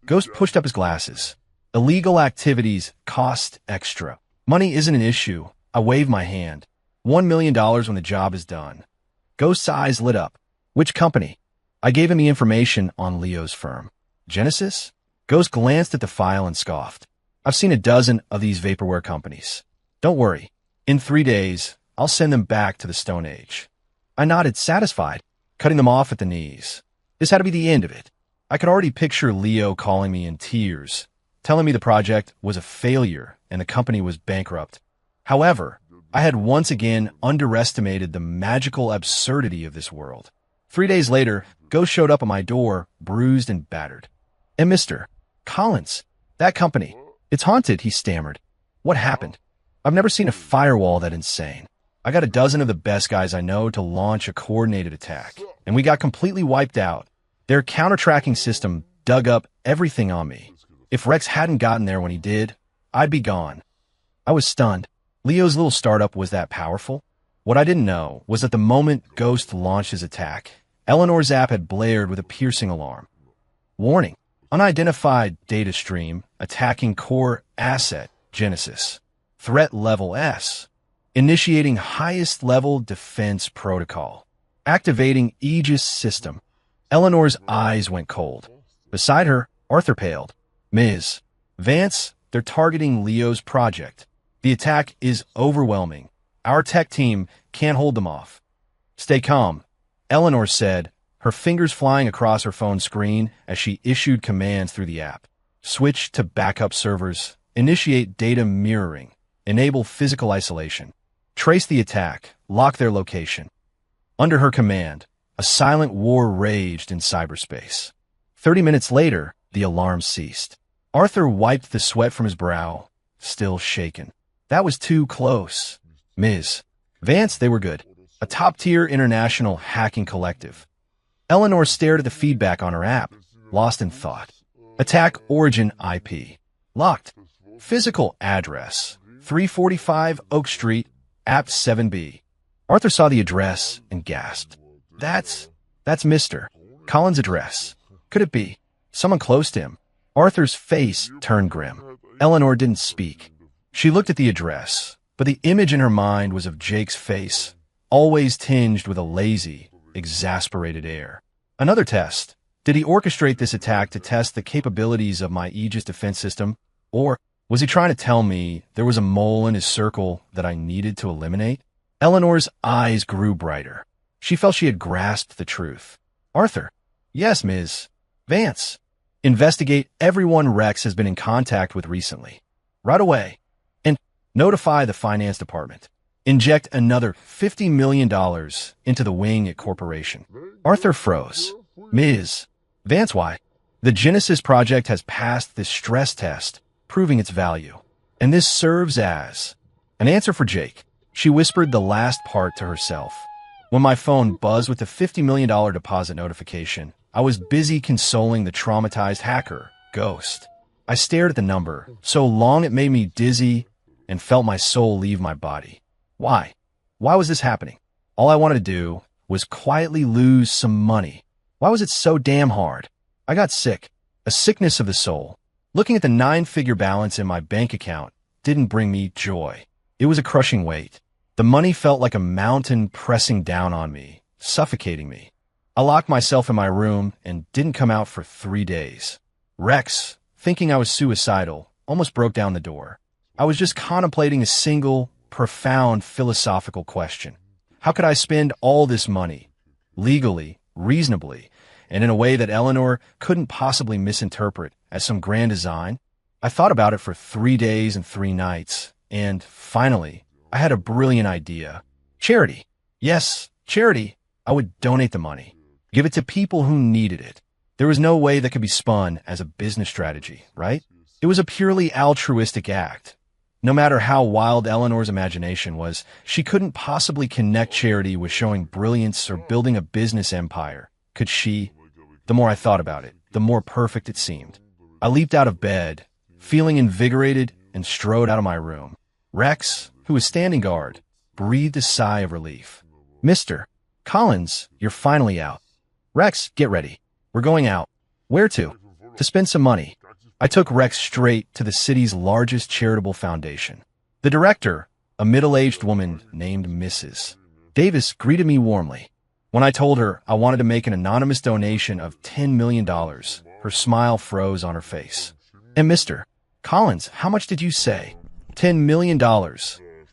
Ghost pushed up his glasses. Illegal activities cost extra. Money isn't an issue. I waved my hand. $1 million when the job is done. Ghost's eyes lit up. Which company? I gave him the information on Leo's firm. Genesis? Ghost glanced at the file and scoffed. I've seen a dozen of these vaporware companies. Don't worry. In 3 days, I'll send them back to the Stone Age. I nodded, satisfied, cutting them off at the knees. This had to be the end of it. I could already picture Leo calling me in tears, telling me the project was a failure and the company was bankrupt. However, I had once again underestimated the magical absurdity of this world. 3 days later, Ghost showed up at my door, bruised and battered. And Mr. Collins, that company, it's haunted, he stammered. What happened? I've never seen a firewall that insane. I got a dozen of the best guys I know to launch a coordinated attack, and we got completely wiped out. Their counter-tracking system dug up everything on me. If Rex hadn't gotten there when he did, I'd be gone. I was stunned. Leo's little startup was that powerful? What I didn't know was that the moment Ghost launched his attack, Eleanor's app had blared with a piercing alarm. Warning. Unidentified data stream attacking core asset Genesis. Threat level S. Initiating highest level defense protocol. Activating Aegis system. Eleanor's eyes went cold. Beside her, Arthur paled. Ms. Vance, they're targeting Leo's project. The attack is overwhelming. Our tech team can't hold them off. Stay calm, Eleanor said, her fingers flying across her phone screen as she issued commands through the app. Switch to backup servers. Initiate data mirroring. Enable physical isolation. Trace the attack. Lock their location. Under her command, a silent war raged in cyberspace. 30 minutes later, the alarm ceased. Arthur wiped the sweat from his brow, still shaken. That was too close. Ms. Vance, they were good. A top-tier international hacking collective. Eleanor stared at the feedback on her app, lost in thought. Attack origin IP. Locked. Physical address. 345 Oak Street, App 7B. Arthur saw the address and gasped. That's Mr. Collins' address. Could it be someone close to him? Arthur's face turned grim. Eleanor didn't speak. She looked at the address, but the image in her mind was of Jake's face, always tinged with a lazy, exasperated air. Another test. Did he orchestrate this attack to test the capabilities of my Aegis defense system? Or was he trying to tell me there was a mole in his circle that I needed to eliminate? Eleanor's eyes grew brighter. She felt she had grasped the truth. Arthur. Yes, Ms. Vance. Investigate everyone Rex has been in contact with recently. Right away. And notify the finance department. Inject another $50 million into the Wing It Corporation. Arthur froze. Ms. Vance, why? The Genesis project has passed this stress test, proving its value. And this serves as an answer for Jake. She whispered the last part to herself. When my phone buzzed with the $50 million deposit notification, I was busy consoling the traumatized hacker, Ghost. I stared at the number, so long it made me dizzy and felt my soul leave my body. Why? Why was this happening? All I wanted to do was quietly lose some money. Why was it so damn hard? I got sick, a sickness of the soul. Looking at the 9-figure balance in my bank account didn't bring me joy. It was a crushing weight. The money felt like a mountain pressing down on me, suffocating me. I locked myself in my room and didn't come out for 3 days. Rex, thinking I was suicidal, almost broke down the door. I was just contemplating a single, profound philosophical question. How could I spend all this money, legally, reasonably, and in a way that Eleanor couldn't possibly misinterpret as some grand design? I thought about it for 3 days and 3 nights, and finally, I had a brilliant idea. Charity. Yes, charity. I would donate the money. Give it to people who needed it. There was no way that could be spun as a business strategy, right? It was a purely altruistic act. No matter how wild Eleanor's imagination was, she couldn't possibly connect charity with showing brilliance or building a business empire, could she? The more I thought about it, the more perfect it seemed. I leaped out of bed, feeling invigorated, and strode out of my room. Rex, who was standing guard, breathed a sigh of relief. Mr. Collins, you're finally out. Rex, get ready. We're going out. Where to? To spend some money. I took Rex straight to the city's largest charitable foundation. The director, a middle-aged woman named Mrs. Davis, greeted me warmly. When I told her I wanted to make an anonymous donation of $10 million, her smile froze on her face. And Mr. Collins, how much did you say? $10 million,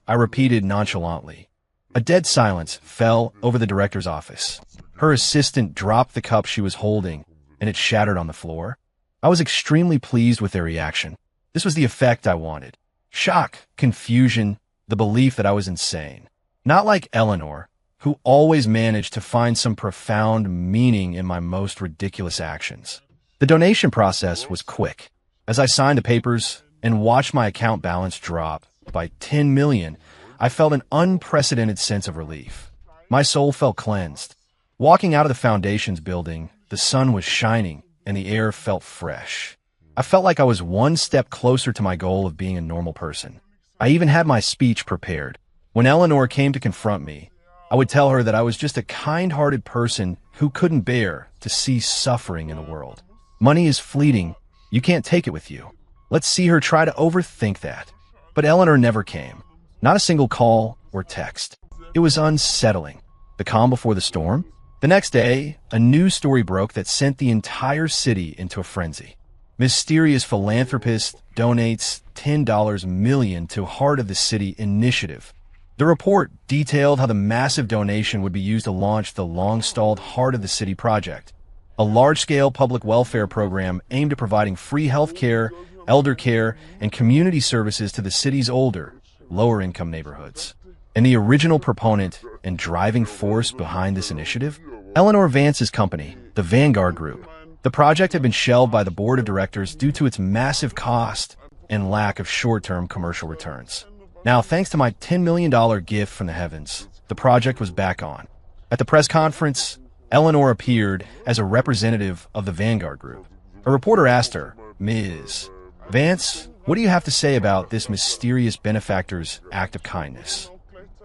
I repeated nonchalantly. A dead silence fell over the director's office. Her assistant dropped the cup she was holding, and it shattered on the floor. I was extremely pleased with their reaction. This was the effect I wanted. Shock, confusion, the belief that I was insane. Not like Eleanor, who always managed to find some profound meaning in my most ridiculous actions. The donation process was quick. As I signed the papers and watched my account balance drop by $10 million, I felt an unprecedented sense of relief. My soul felt cleansed. Walking out of the foundation's building, the sun was shining and the air felt fresh. I felt like I was one step closer to my goal of being a normal person. I even had my speech prepared. When Eleanor came to confront me, I would tell her that I was just a kind-hearted person who couldn't bear to see suffering in the world. Money is fleeting. You can't take it with you. Let's see her try to overthink that. But Eleanor never came. Not a single call or text. It was unsettling. The calm before the storm? The next day, a news story broke that sent the entire city into a frenzy. Mysterious philanthropist donates $10 million to Heart of the City initiative. The report detailed how the massive donation would be used to launch the long-stalled Heart of the City project, a large-scale public welfare program aimed at providing free health care, elder care, and community services to the city's older, lower-income neighborhoods. And the original proponent and driving force behind this initiative? Eleanor Vance's company, the Vanguard Group. The project had been shelved by the board of directors due to its massive cost and lack of short-term commercial returns. Now, thanks to my $10 million gift from the heavens, the project was back on. At the press conference, Eleanor appeared as a representative of the Vanguard Group. A reporter asked her, Ms. Vance, what do you have to say about this mysterious benefactor's act of kindness?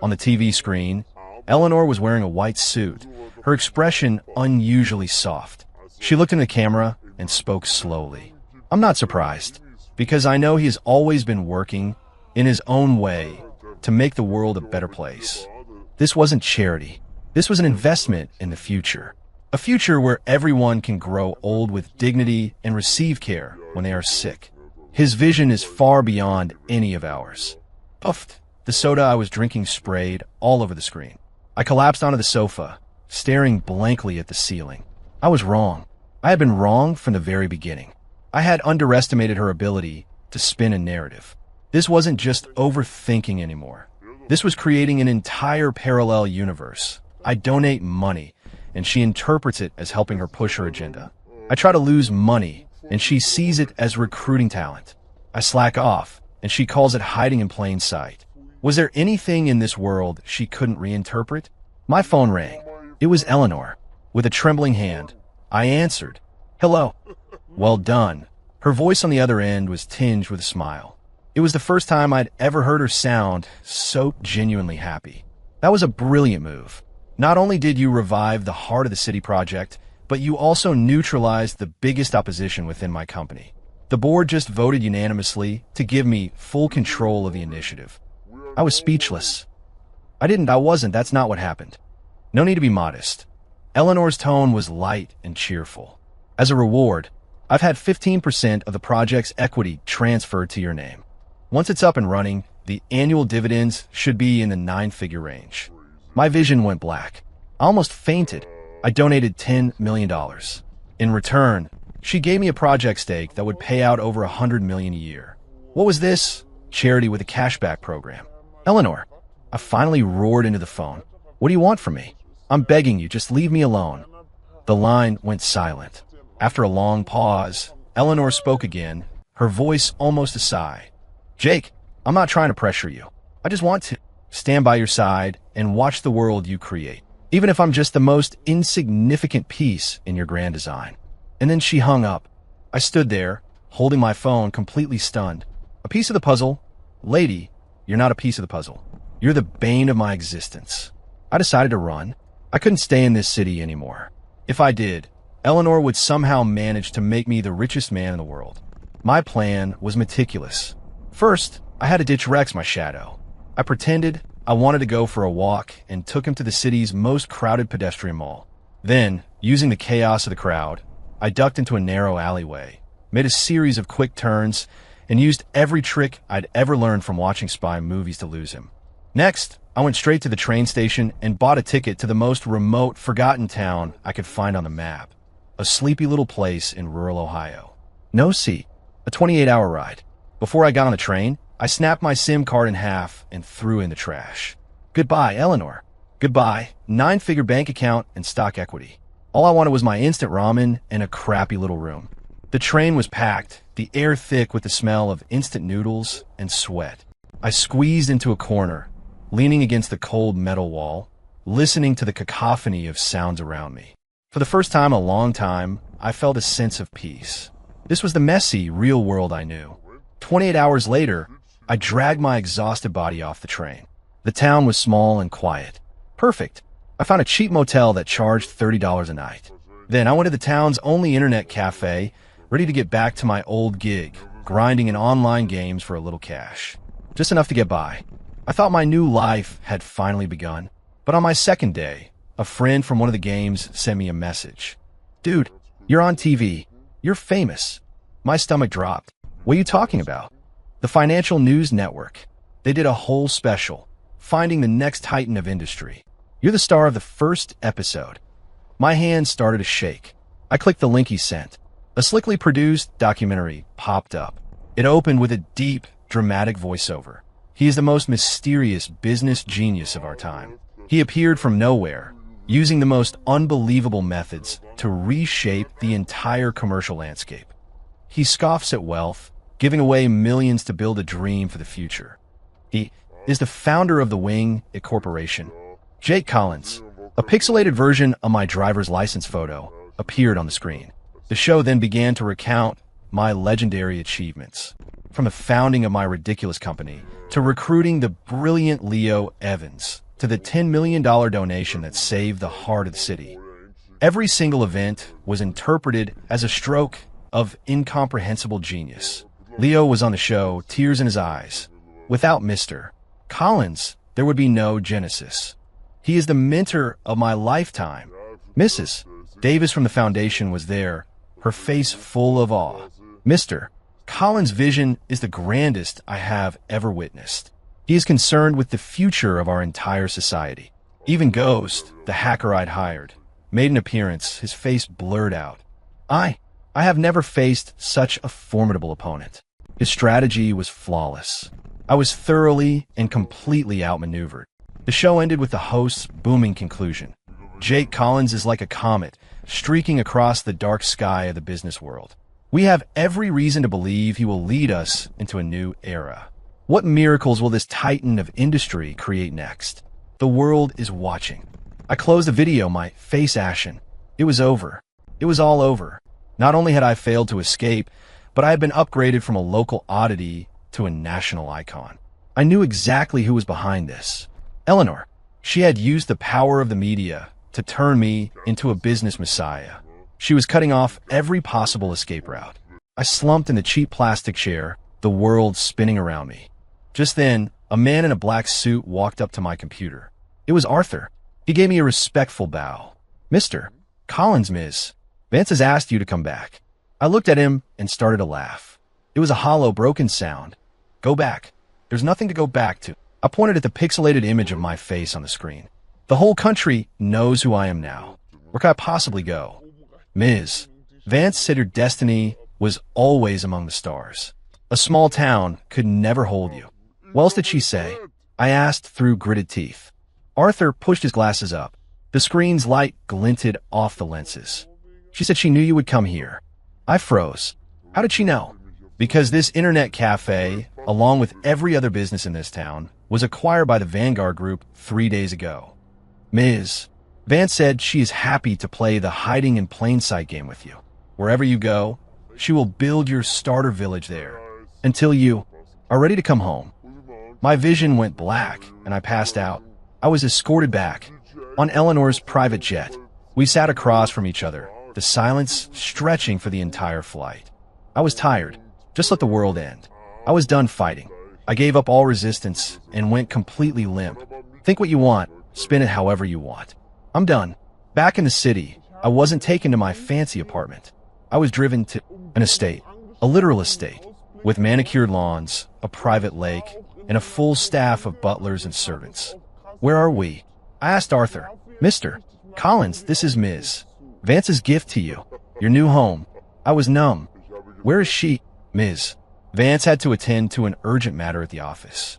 On the TV screen, Eleanor was wearing a white suit, her expression unusually soft. She looked in the camera and spoke slowly. I'm not surprised, because I know he has always been working in his own way to make the world a better place. This wasn't charity. This was an investment in the future. A future where everyone can grow old with dignity and receive care when they are sick. His vision is far beyond any of ours. Puffed. The soda I was drinking sprayed all over the screen. I collapsed onto the sofa, staring blankly at the ceiling. I was wrong. I had been wrong from the very beginning. I had underestimated her ability to spin a narrative. This wasn't just overthinking anymore. This was creating an entire parallel universe. I donate money, and she interprets it as helping her push her agenda. I try to lose money, and she sees it as recruiting talent. I slack off, and she calls it hiding in plain sight. Was there anything in this world she couldn't reinterpret? My phone rang. It was Eleanor. With a trembling hand, I answered. Hello. Well done. Her voice on the other end was tinged with a smile. It was the first time I'd ever heard her sound so genuinely happy. That was a brilliant move. Not only did you revive the Heart of the City project, but you also neutralized the biggest opposition within my company. The board just voted unanimously to give me full control of the initiative. I was speechless. I wasn't, that's not what happened. No need to be modest. Eleanor's tone was light and cheerful. As a reward, I've had 15% of the project's equity transferred to your name. Once it's up and running, the annual dividends should be in the nine-figure range. My vision went black. I almost fainted. I donated $10 million. In return, she gave me a project stake that would pay out over $100 million a year. What was this? Charity with a cashback program. Eleanor, I finally roared into the phone. What do you want from me? I'm begging you, just leave me alone. The line went silent. After a long pause, Eleanor spoke again, her voice almost a sigh. Jake, I'm not trying to pressure you. I just want to stand by your side and watch the world you create, even if I'm just the most insignificant piece in your grand design. And then she hung up. I stood there, holding my phone, completely stunned. A piece of the puzzle? Lady, you're not a piece of the puzzle. You're the bane of my existence. I decided to run. I couldn't stay in this city anymore. If I did, Eleanor would somehow manage to make me the richest man in the world. My plan was meticulous. First, I had to ditch Rex, my shadow. I pretended I wanted to go for a walk and took him to the city's most crowded pedestrian mall. Then, using the chaos of the crowd, I ducked into a narrow alleyway, made a series of quick turns, and used every trick I'd ever learned from watching spy movies to lose him. Next, I went straight to the train station and bought a ticket to the most remote, forgotten town I could find on the map. A sleepy little place in rural Ohio. No seat. A 28-hour ride. Before I got on the train, I snapped my SIM card in half and threw it in the trash. Goodbye, Eleanor. Goodbye, nine-figure bank account and stock equity. All I wanted was my instant ramen and a crappy little room. The train was packed, the air thick with the smell of instant noodles and sweat. I squeezed into a corner, leaning against the cold metal wall, listening to the cacophony of sounds around me. For the first time in a long time, I felt a sense of peace. This was the messy, real world I knew. 28 hours later, I dragged my exhausted body off the train. The town was small and quiet. Perfect. I found a cheap motel that charged $30 a night. Then I went to the town's only internet cafe, ready to get back to my old gig, grinding in online games for a little cash. Just enough to get by. I thought my new life had finally begun. But on my second day, a friend from one of the games sent me a message. Dude, you're on TV. You're famous. My stomach dropped. What are you talking about? The Financial News Network. They did a whole special, finding the next titan of industry. You're the star of the first episode. My hand started to shake. I clicked the link he sent. A slickly produced documentary popped up. It opened with a deep, dramatic voiceover. He is the most mysterious business genius of our time. He appeared from nowhere, using the most unbelievable methods to reshape the entire commercial landscape. He scoffs at wealth, giving away millions to build a dream for the future. He is the founder of the Wing It Corporation. Jake Collins, a pixelated version of my driver's license photo, appeared on the screen. The show then began to recount my legendary achievements, from the founding of my ridiculous company, to recruiting the brilliant Leo Evans, to the $10 million donation that saved the heart of the city. Every single event was interpreted as a stroke of incomprehensible genius. Leo was on the show, tears in his eyes. Without Mr. Collins, there would be no Genesis. He is the mentor of my lifetime. Mrs. Davis from the foundation was there, her face full of awe. Mr. Collins' vision is the grandest I have ever witnessed. He is concerned with the future of our entire society. Even Ghost, the hacker I'd hired, made an appearance, his face blurred out. I have never faced such a formidable opponent. His strategy was flawless. I was thoroughly and completely outmaneuvered. The show ended with the host's booming conclusion. Jake Collins is like a comet, streaking across the dark sky of the business world. We have every reason to believe he will lead us into a new era. What miracles will this titan of industry create next? The world is watching. I closed the video, my face ashen. It was over. It was all over. Not only had I failed to escape, but I had been upgraded from a local oddity to a national icon. I knew exactly who was behind this. Eleanor. She had used the power of the media to turn me into a business messiah. She was cutting off every possible escape route. I slumped in the cheap plastic chair, the world spinning around me. Just then, a man in a black suit walked up to my computer. It was Arthur. He gave me a respectful bow. Mr. Collins, Ms. Vance has asked you to come back. I looked at him and started to laugh. It was a hollow, broken sound. Go back. There's nothing to go back to. I pointed at the pixelated image of my face on the screen. The whole country knows who I am now. Where could I possibly go? Ms. Vance said your destiny was always among the stars. A small town could never hold you. What else did she say? I asked through gritted teeth. Arthur pushed his glasses up. The screen's light glinted off the lenses. She said she knew you would come here. I froze. How did she know? Because this internet cafe, along with every other business in this town, was acquired by the Vanguard Group 3 days ago. Ms. Vance said she is happy to play the hiding in plain sight game with you. Wherever you go, she will build your starter village there until you are ready to come home. My vision went black and I passed out. I was escorted back on Eleanor's private jet. We sat across from each other, the silence stretching for the entire flight. I was tired. Just let the world end. I was done fighting. I gave up all resistance and went completely limp. Think what you want, spin it however you want. I'm done. Back in the city, I wasn't taken to my fancy apartment. I was driven to an estate, a literal estate, with manicured lawns, a private lake, and a full staff of butlers and servants. Where are we? I asked Arthur. Mr. Collins, this is Ms. Vance's gift to you. Your new home. I was numb. Where is she? Ms. Vance had to attend to an urgent matter at the office.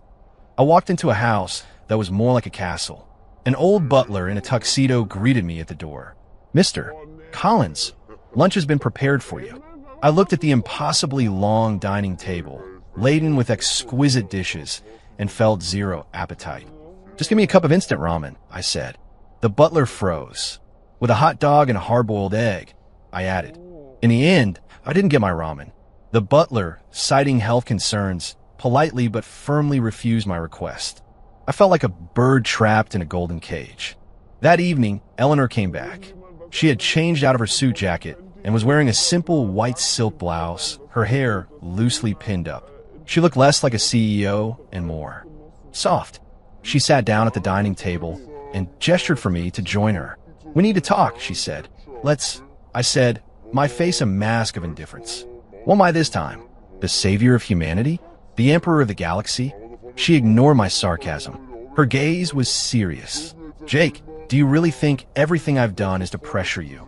I walked into a house that was more like a castle. An old butler in a tuxedo greeted me at the door. Mr. Collins, lunch has been prepared for you. I looked at the impossibly long dining table, laden with exquisite dishes, and felt zero appetite. Just give me a cup of instant ramen, I said. The butler froze. With a hot dog and a hard-boiled egg, I added. In the end, I didn't get my ramen. The butler, citing health concerns, politely but firmly refused my request. I felt like a bird trapped in a golden cage. That evening, Eleanor came back. She had changed out of her suit jacket and was wearing a simple white silk blouse, her hair loosely pinned up. She looked less like a CEO and more soft. She sat down at the dining table and gestured for me to join her. We need to talk, she said. Let's, I said, my face a mask of indifference. What am I this time? The savior of humanity? The emperor of the galaxy? She ignored my sarcasm. Her gaze was serious. Jake, do you really think everything I've done is to pressure you?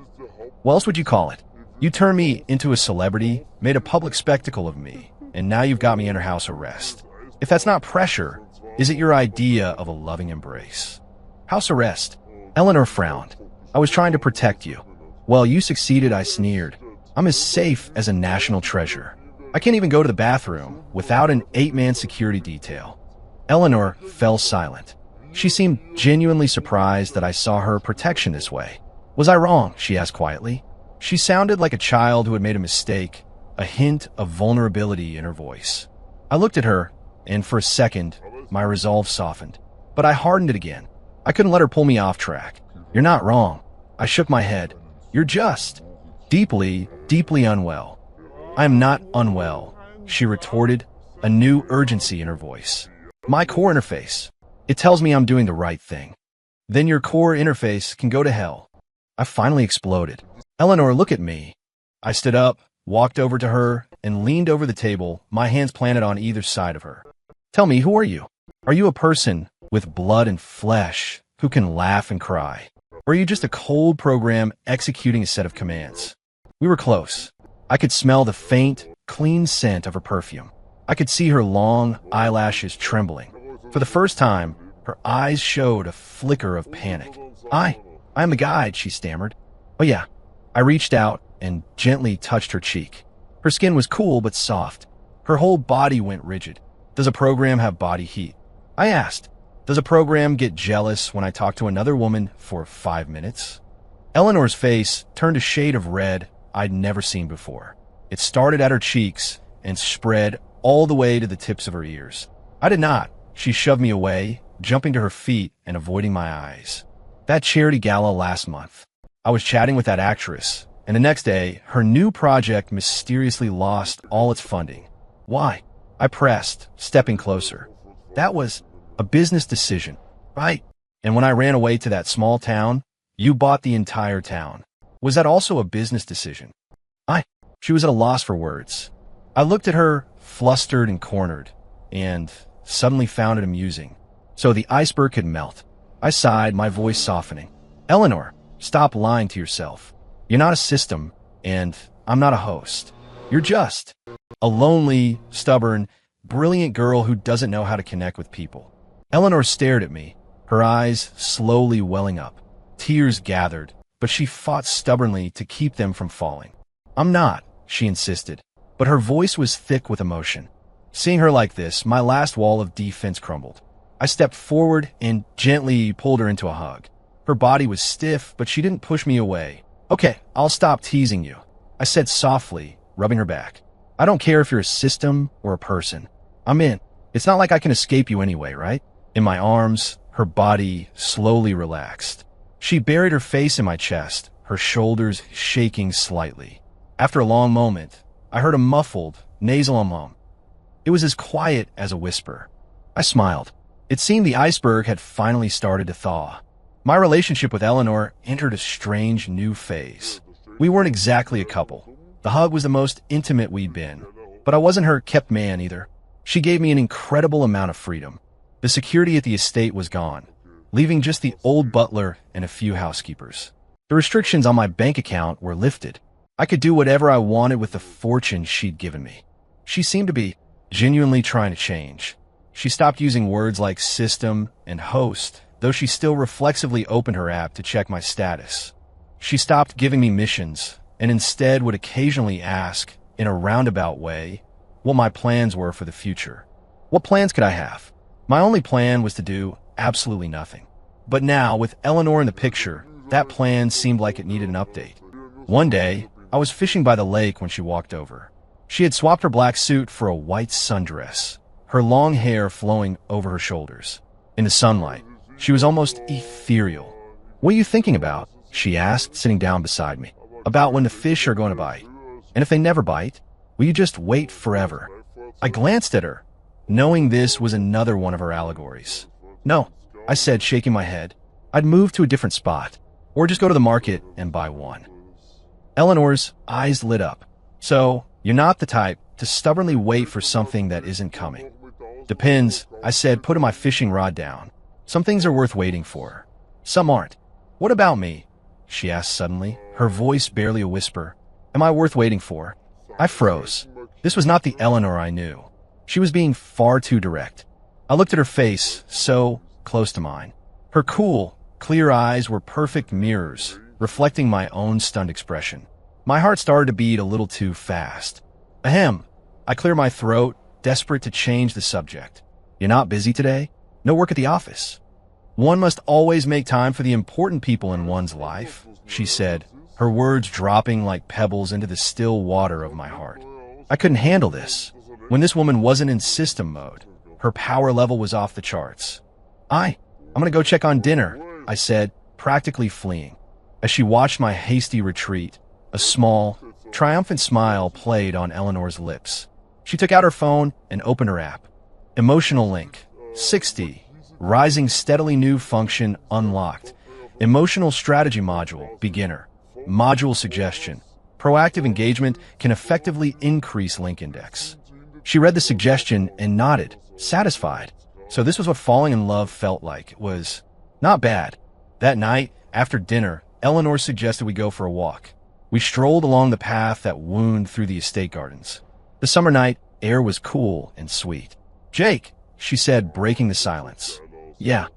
What else would you call it? You turned me into a celebrity, made a public spectacle of me, and now you've got me under house arrest. If that's not pressure, is it your idea of a loving embrace? House arrest. Eleanor frowned. I was trying to protect you. Well, you succeeded, I sneered. I'm as safe as a national treasure. I can't even go to the bathroom without an 8-man security detail. Eleanor fell silent. She seemed genuinely surprised that I saw her protection this way. Was I wrong? She asked quietly. She sounded like a child who had made a mistake, a hint of vulnerability in her voice. I looked at her, and for a second, my resolve softened. But I hardened it again. I couldn't let her pull me off track. You're not wrong. I shook my head. You're just deeply, deeply unwell. I am not unwell, she retorted, a new urgency in her voice. My core interface. It tells me I'm doing the right thing. Then your core interface can go to hell. I finally exploded. Eleanor, look at me. I stood up, walked over to her, and leaned over the table, my hands planted on either side of her. Tell me, who are you? Are you a person with blood and flesh who can laugh and cry? Or are you just a cold program executing a set of commands? We were close. I could smell the faint, clean scent of her perfume. I could see her long eyelashes trembling. For the first time, her eyes showed a flicker of panic. I am the guide, she stammered. Oh yeah. I reached out and gently touched her cheek. Her skin was cool but soft. Her whole body went rigid. Does a program have body heat? I asked. Does a program get jealous when I talk to another woman for 5 minutes? Eleanor's face turned a shade of red I'd never seen before. It started at her cheeks and spread all the way to the tips of her ears. I did not. She shoved me away, jumping to her feet and avoiding my eyes. That charity gala last month. I was chatting with that actress, and the next day, her new project mysteriously lost all its funding. Why? I pressed, stepping closer. That was a business decision, right? And when I ran away to that small town, You bought the entire town. Was that also a business decision? I. She was at a loss for words. I looked at her, flustered and cornered, and suddenly found it amusing. So the iceberg could melt. I sighed, my voice softening. Eleanor, stop lying to yourself. You're not a system, and I'm not a host. You're just a lonely, stubborn, brilliant girl who doesn't know how to connect with people. Eleanor stared at me, her eyes slowly welling up. Tears gathered, but she fought stubbornly to keep them from falling. I'm not, she insisted, but her voice was thick with emotion. Seeing her like this, my last wall of defense crumbled. I stepped forward and gently pulled her into a hug. Her body was stiff, but she didn't push me away. Okay, I'll stop teasing you, I said softly, rubbing her back. I don't care if you're a system or a person. I'm in. It's not like I can escape you anyway, right? In my arms, her body slowly relaxed. She buried her face in my chest, her shoulders shaking slightly. After a long moment, I heard a muffled, nasal hum. It was as quiet as a whisper. I smiled. It seemed the iceberg had finally started to thaw. My relationship with Eleanor entered a strange new phase. We weren't exactly a couple. The hug was the most intimate we'd been, but I wasn't her kept man either. She gave me an incredible amount of freedom. The security at the estate was gone, leaving just the old butler and a few housekeepers. The restrictions on my bank account were lifted. I could do whatever I wanted with the fortune she'd given me. She seemed to be genuinely trying to change. She stopped using words like system and host, though she still reflexively opened her app to check my status. She stopped giving me missions and instead would occasionally ask, in a roundabout way, what my plans were for the future. What plans could I have? My only plan was to do absolutely nothing. But now, with Eleanor in the picture, that plan seemed like it needed an update. One day, I was fishing by the lake when she walked over. She had swapped her black suit for a white sundress, her long hair flowing over her shoulders. In the sunlight, she was almost ethereal. What are you thinking about? She asked, sitting down beside me. About when the fish are going to bite. And if they never bite, will you just wait forever? I glanced at her, knowing this was another one of her allegories. No, I said, shaking my head. I'd move to a different spot, or just go to the market and buy one. Eleanor's eyes lit up. So, you're not the type to stubbornly wait for something that isn't coming. Depends, I said, putting my fishing rod down. Some things are worth waiting for. Some aren't. What about me? She asked suddenly, her voice barely a whisper. Am I worth waiting for? I froze. This was not the Eleanor I knew. She was being far too direct. I looked at her face, so close to mine. Her cool, clear eyes were perfect mirrors, reflecting my own stunned expression. My heart started to beat a little too fast. Ahem. I cleared my throat, desperate to change the subject. You're not busy today? No work at the office? One must always make time for the important people in one's life, she said, her words dropping like pebbles into the still water of my heart. I couldn't handle this. When this woman wasn't in system mode, her power level was off the charts. I'm gonna go check on dinner, I said, practically fleeing. As she watched my hasty retreat, a small, triumphant smile played on Eleanor's lips. She took out her phone and opened her app. Emotional link, 60, rising steadily new function unlocked. Emotional strategy module, beginner. Module suggestion. Proactive engagement can effectively increase link index. She read the suggestion and nodded, satisfied. So this was what falling in love felt like. It was not bad. That night, after dinner, Eleanor suggested we go for a walk. We strolled along the path that wound through the estate gardens. The summer night air was cool and sweet. Jake, she said, breaking the silence. Yeah.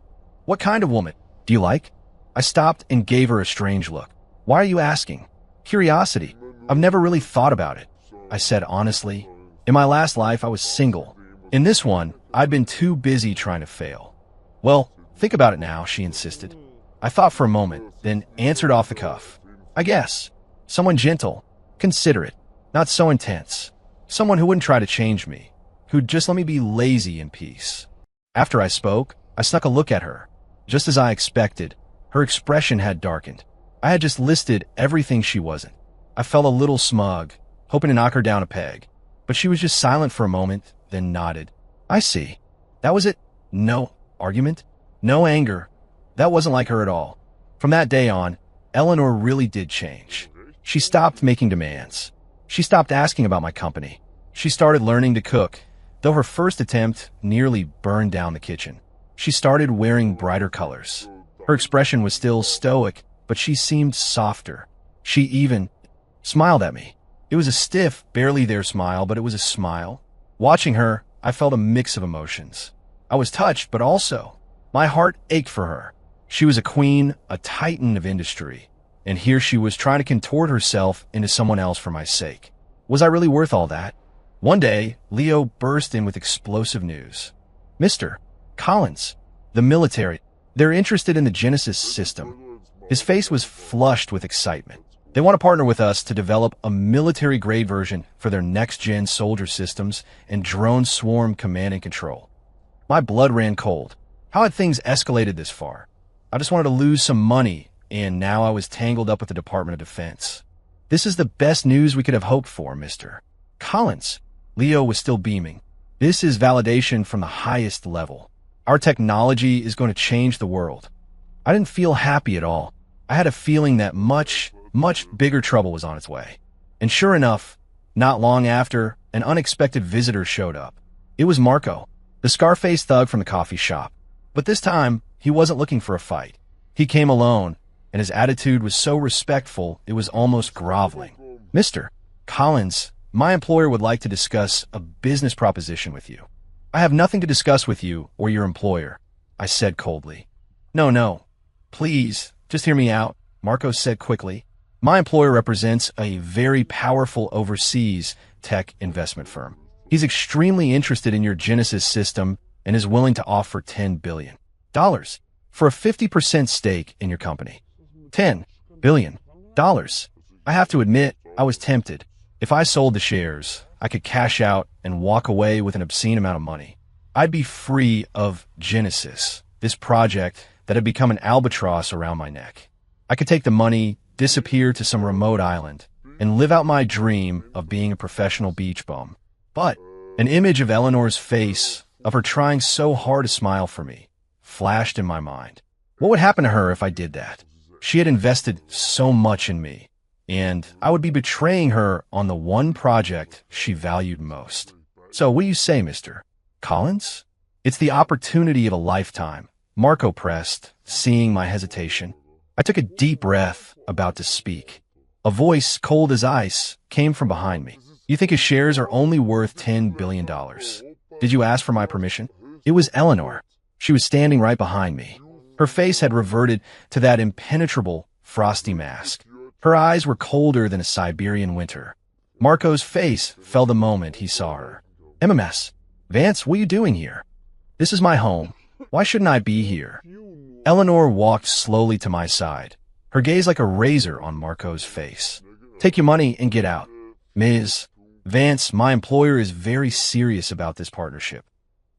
What kind of woman? Do you like? I stopped and gave her a strange look. Why are you asking? Curiosity. I've never really thought about it, I said honestly. In my last life, I was single. In this one, I'd been too busy trying to fail. Well, think about it now, she insisted. I thought for a moment, then answered off the cuff. I guess. Someone gentle, considerate, not so intense. Someone who wouldn't try to change me, who'd just let me be lazy in peace. After I spoke, I snuck a look at her. Just as I expected, her expression had darkened. I had just listed everything she wasn't. I felt a little smug, hoping to knock her down a peg. But she was just silent for a moment, then nodded. I see. That was it? No argument? No anger? That wasn't like her at all. From that day on, Eleanor really did change. She stopped making demands. She stopped asking about my company. She started learning to cook, though her first attempt nearly burned down the kitchen. She started wearing brighter colors. Her expression was still stoic, but she seemed softer. She even smiled at me. It was a stiff, barely there smile, but it was a smile. Watching her, I felt a mix of emotions. I was touched, but also, my heart ached for her. She was a queen, a titan of industry, and here she was trying to contort herself into someone else for my sake. Was I really worth all that? One day, Leo burst in with explosive news. Mr. Collins, the military, they're interested in the Genesis system. His face was flushed with excitement. They want to partner with us to develop a military-grade version for their next-gen soldier systems and drone swarm command and control. My blood ran cold. How had things escalated this far? I just wanted to lose some money, and now I was tangled up with the Department of Defense. This is the best news we could have hoped for, Mr. Collins. Leo was still beaming. This is validation from the highest level. Our technology is going to change the world. I didn't feel happy at all. I had a feeling that much bigger trouble was on its way. And sure enough, not long after, an unexpected visitor showed up. It was Marco, the scar-faced thug from the coffee shop. But this time, he wasn't looking for a fight. He came alone, and his attitude was so respectful it was almost groveling. Mr. Collins, my employer would like to discuss a business proposition with you. I have nothing to discuss with you or your employer, I said coldly. No, please, just hear me out, Marco said quickly. My employer represents a very powerful overseas tech investment firm. He's extremely interested in your Genesis system and is willing to offer $10 billion for a 50% stake in your company. $10 billion. I have to admit, I was tempted. If I sold the shares, I could cash out and walk away with an obscene amount of money. I'd be free of Genesis, this project that had become an albatross around my neck. I could take the money, disappear to some remote island, and live out my dream of being a professional beach bum. But an image of Eleanor's face, of her trying so hard to smile for me, flashed in my mind. What would happen to her if I did that? She had invested so much in me, and I would be betraying her on the one project she valued most. So what do you say, Mr. Collins? It's the opportunity of a lifetime, Marco pressed, seeing my hesitation. I took a deep breath, about to speak. A voice, cold as ice, came from behind me. You think his shares are only worth $10 billion. Did you ask for my permission? It was Eleanor. She was standing right behind me. Her face had reverted to that impenetrable, frosty mask. Her eyes were colder than a Siberian winter. Marco's face fell the moment he saw her. MMS, Vance, what are you doing here? This is my home. Why shouldn't I be here? Eleanor walked slowly to my side, her gaze like a razor on Marco's face. Take your money and get out. Ms. Vance, my employer is very serious about this partnership.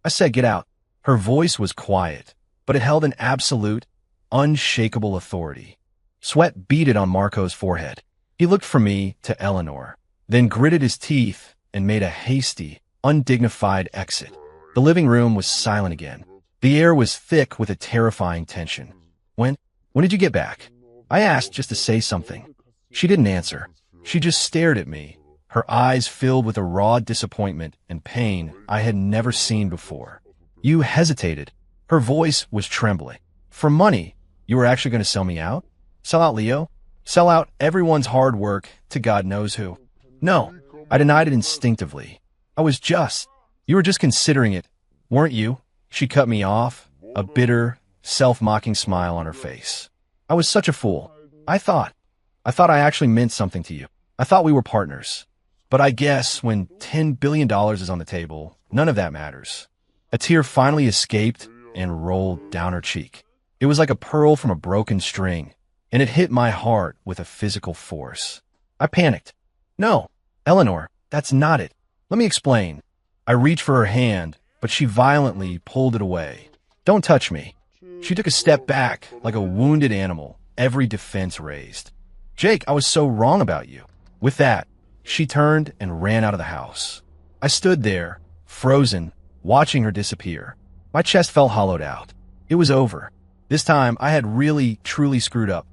I said get out. Her voice was quiet, but it held an absolute, unshakable authority. Sweat beaded on Marco's forehead. He looked from me to Eleanor, then gritted his teeth and made a hasty, undignified exit. The living room was silent again. The air was thick with a terrifying tension. When did you get back? I asked just to say something. She didn't answer. She just stared at me, her eyes filled with a raw disappointment and pain I had never seen before. You hesitated. Her voice was trembling. For money, you were actually going to sell me out? Sell out Leo? Sell out everyone's hard work to God knows who? No, I denied it instinctively. You were just considering it, weren't you? She cut me off, a bitter, self-mocking smile on her face. I was such a fool. I thought I actually meant something to you. I thought we were partners. But I guess when $10 billion is on the table, none of that matters. A tear finally escaped and rolled down her cheek. It was like a pearl from a broken string, and it hit my heart with a physical force. I panicked. No, Eleanor, that's not it. Let me explain. I reached for her hand, but she violently pulled it away. Don't touch me. She took a step back like a wounded animal, every defense raised. Jake, I was so wrong about you. With that, she turned and ran out of the house. I stood there, frozen, watching her disappear. My chest felt hollowed out. It was over. This time, I had really, truly screwed up.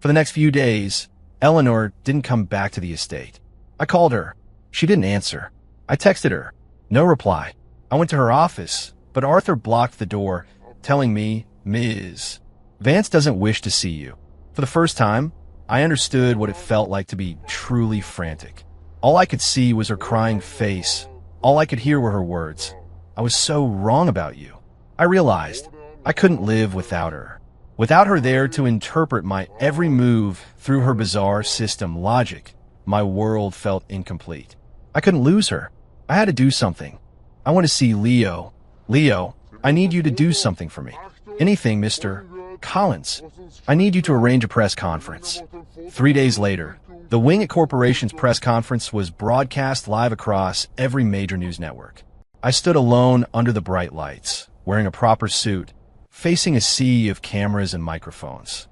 For the next few days, Eleanor didn't come back to the estate. I called her. She didn't answer. I texted her. No reply. I went to her office, but Arthur blocked the door, telling me, "Ms. Vance doesn't wish to see you." For the first time, I understood what it felt like to be truly frantic. All I could see was her crying face. All I could hear were her words. "I was so wrong about you." I realized I couldn't live without her. Without her there to interpret my every move through her bizarre system logic, my world felt incomplete. I couldn't lose her. I had to do something. I want to see Leo. Leo, I need you to do something for me. Anything, Mr. Collins. I need you to arrange a press conference. 3 days later, the Wing It Corporation's press conference was broadcast live across every major news network. I stood alone under the bright lights, wearing a proper suit, facing a sea of cameras and microphones.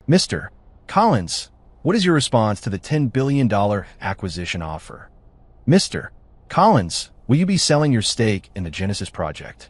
"Mr. Collins, what is your response to the $10 billion acquisition offer? Mr. Collins, will you be selling your stake in the Genesis project?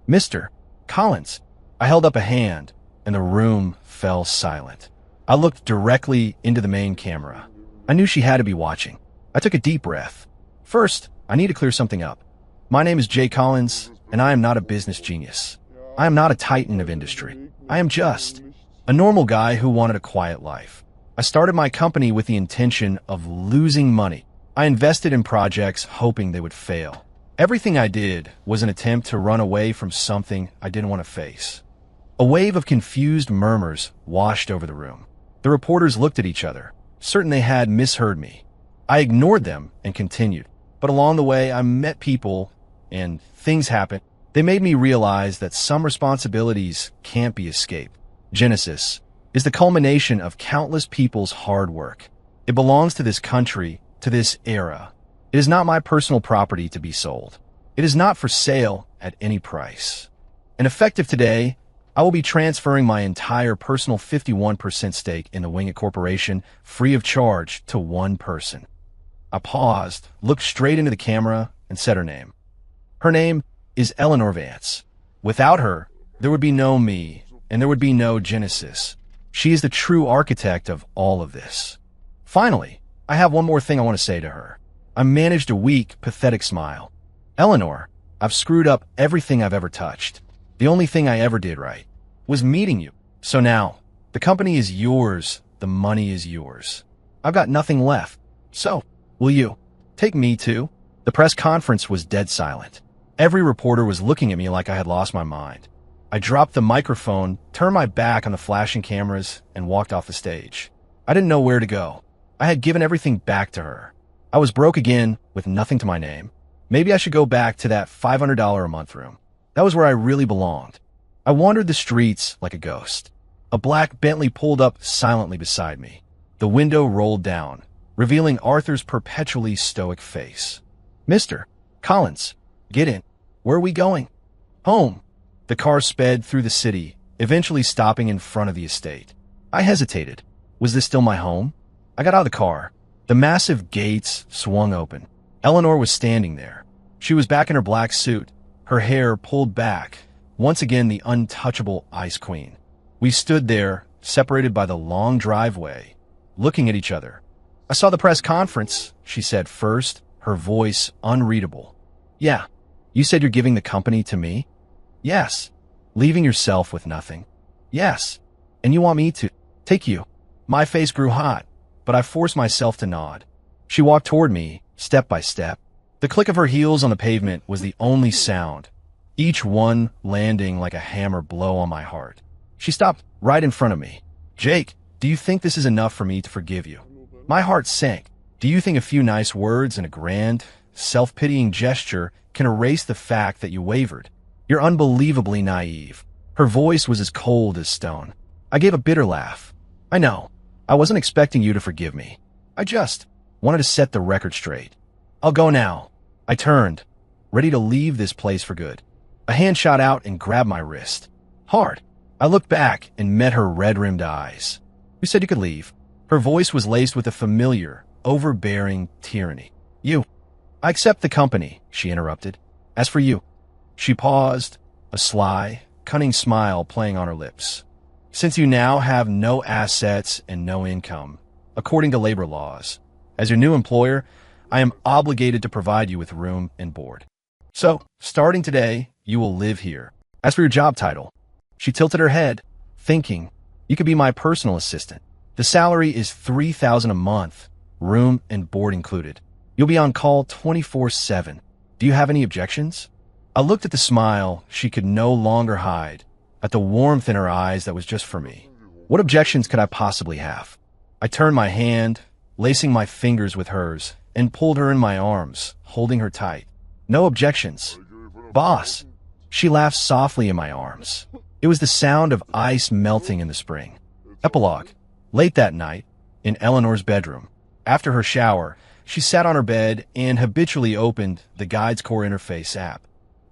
Mr. Collins." I held up a hand, and the room fell silent. I looked directly into the main camera. I knew she had to be watching. I took a deep breath. First, I need to clear something up. My name is Jay Collins, and I am not a business genius. I am not a titan of industry. I am just a normal guy who wanted a quiet life. I started my company with the intention of losing money. I invested in projects hoping they would fail. Everything I did was an attempt to run away from something I didn't want to face. A wave of confused murmurs washed over the room. The reporters looked at each other, certain they had misheard me. I ignored them and continued. But along the way, I met people, and things happened. They made me realize that some responsibilities can't be escaped. Genesis is the culmination of countless people's hard work. It belongs to this country, to this era. It is not my personal property to be sold. It is not for sale at any price. And effective today, I will be transferring my entire personal 51% stake in the Wing It Corporation free of charge to one person. I paused, looked straight into the camera, and said her name. Her name is Eleanor Vance. Without her, there would be no me, and there would be no Genesis. She is the true architect of all of this. Finally, I have one more thing I want to say to her. I managed a weak, pathetic smile. "Eleanor, I've screwed up everything I've ever touched. The only thing I ever did right was meeting you. So now, the company is yours, the money is yours. I've got nothing left. So, will you take me too?" The press conference was dead silent. Every reporter was looking at me like I had lost my mind. I dropped the microphone, turned my back on the flashing cameras, and walked off the stage. I didn't know where to go. I had given everything back to her. I was broke again, with nothing to my name. Maybe I should go back to that $500 a month room. That was where I really belonged. I wandered the streets like a ghost. A black Bentley pulled up silently beside me. The window rolled down, revealing Arthur's perpetually stoic face. "Mr. Collins, get in. Where are we going?" "Home." The car sped through the city, eventually stopping in front of the estate. I hesitated. Was this still my home? I got out of the car. The massive gates swung open. Eleanor was standing there. She was back in her black suit, her hair pulled back, once again the untouchable Ice Queen. We stood there, separated by the long driveway, looking at each other. "I saw the press conference," she said first, her voice unreadable. "Yeah, you said you're giving the company to me?" "Yes." "Leaving yourself with nothing?" "Yes." "And you want me to take you?" My face grew hot, but I forced myself to nod. She walked toward me, step by step. The click of her heels on the pavement was the only sound, each one landing like a hammer blow on my heart. She stopped right in front of me. "Jake, do you think this is enough for me to forgive you?" My heart sank. "Do you think a few nice words and a grand, self-pitying gesture can erase the fact that you wavered? You're unbelievably naive." Her voice was as cold as stone. I gave a bitter laugh. "I know. I wasn't expecting you to forgive me. I just wanted to set the record straight. I'll go now." I turned, ready to leave this place for good. A hand shot out and grabbed my wrist. Hard. I looked back and met her red-rimmed eyes. "You said you could leave." Her voice was laced with a familiar, overbearing tyranny. "You." "I accept the company," she interrupted. "As for you." She paused, a sly, cunning smile playing on her lips. Since you now have no assets and no income, according to labor laws, as your new employer, I am obligated to provide you with room and board. So, starting today, you will live here. As for your job title, she tilted her head, thinking, you could be my personal assistant. The salary is $3,000 a month, room and board included. You'll be on call 24/7. Do you have any objections? I looked at the smile she could no longer hide, at the warmth in her eyes that was just for me. What objections could I possibly have? I turned my hand, lacing my fingers with hers, and pulled her in my arms, holding her tight. No objections. Boss. She laughed softly in my arms. It was the sound of ice melting in the spring. Epilogue. Late that night, in Eleanor's bedroom, after her shower, she sat on her bed and habitually opened the Guides Core Interface app.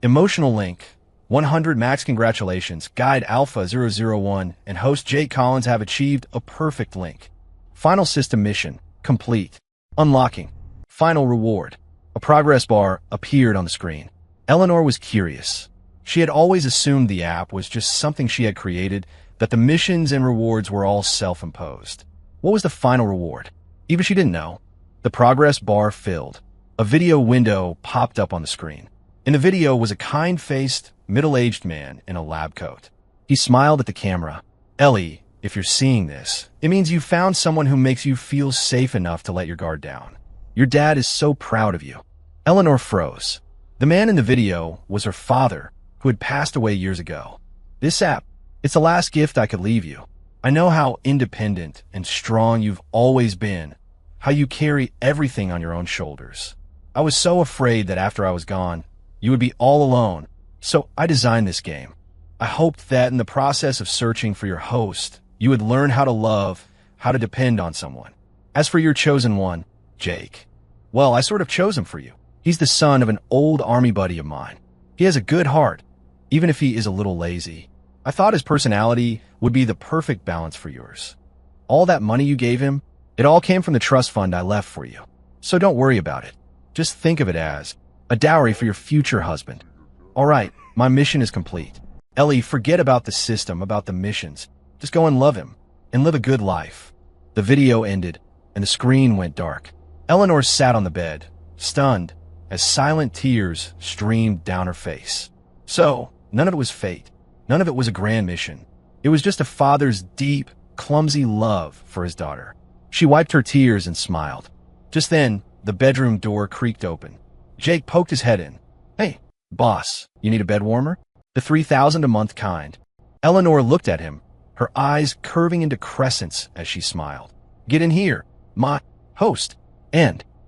Emotional link. 100 max congratulations. Guide Alpha 001 and host Jake Collins have achieved a perfect link. Final system mission. Complete. Unlocking. Final reward. A progress bar appeared on the screen. Eleanor was curious. She had always assumed the app was just something she had created, that the missions and rewards were all self-imposed. What was the final reward? Even she didn't know. The progress bar filled. A video window popped up on the screen. In the video was a kind-faced, middle-aged man in a lab coat. He smiled at the camera. Ellie, if you're seeing this, it means you found someone who makes you feel safe enough to let your guard down. Your dad is so proud of you. Eleanor froze. The man in the video was her father, who had passed away years ago. This app, it's the last gift I could leave you. I know how independent and strong you've always been, how you carry everything on your own shoulders. I was so afraid that after I was gone, you would be all alone, so I designed this game. I hoped that in the process of searching for your host, you would learn how to love, how to depend on someone. As for your chosen one, Jake, well, I sort of chose him for you. He's the son of an old army buddy of mine. He has a good heart, even if he is a little lazy. I thought his personality would be the perfect balance for yours. All that money you gave him, it all came from the trust fund I left for you. So don't worry about it. Just think of it as a dowry for your future husband. All right, my mission is complete. Ellie, forget about the system, about the missions. Just go and love him, and live a good life. The video ended, and the screen went dark. Eleanor sat on the bed, stunned, as silent tears streamed down her face. So, none of it was fate. None of it was a grand mission. It was just a father's deep, clumsy love for his daughter. She wiped her tears and smiled. Just then, the bedroom door creaked open. Jake poked his head in. Hey, boss, you need a bed warmer? The $3,000 a month kind. Eleanor looked at him, her eyes curving into crescents as she smiled. Get in here, my host. End.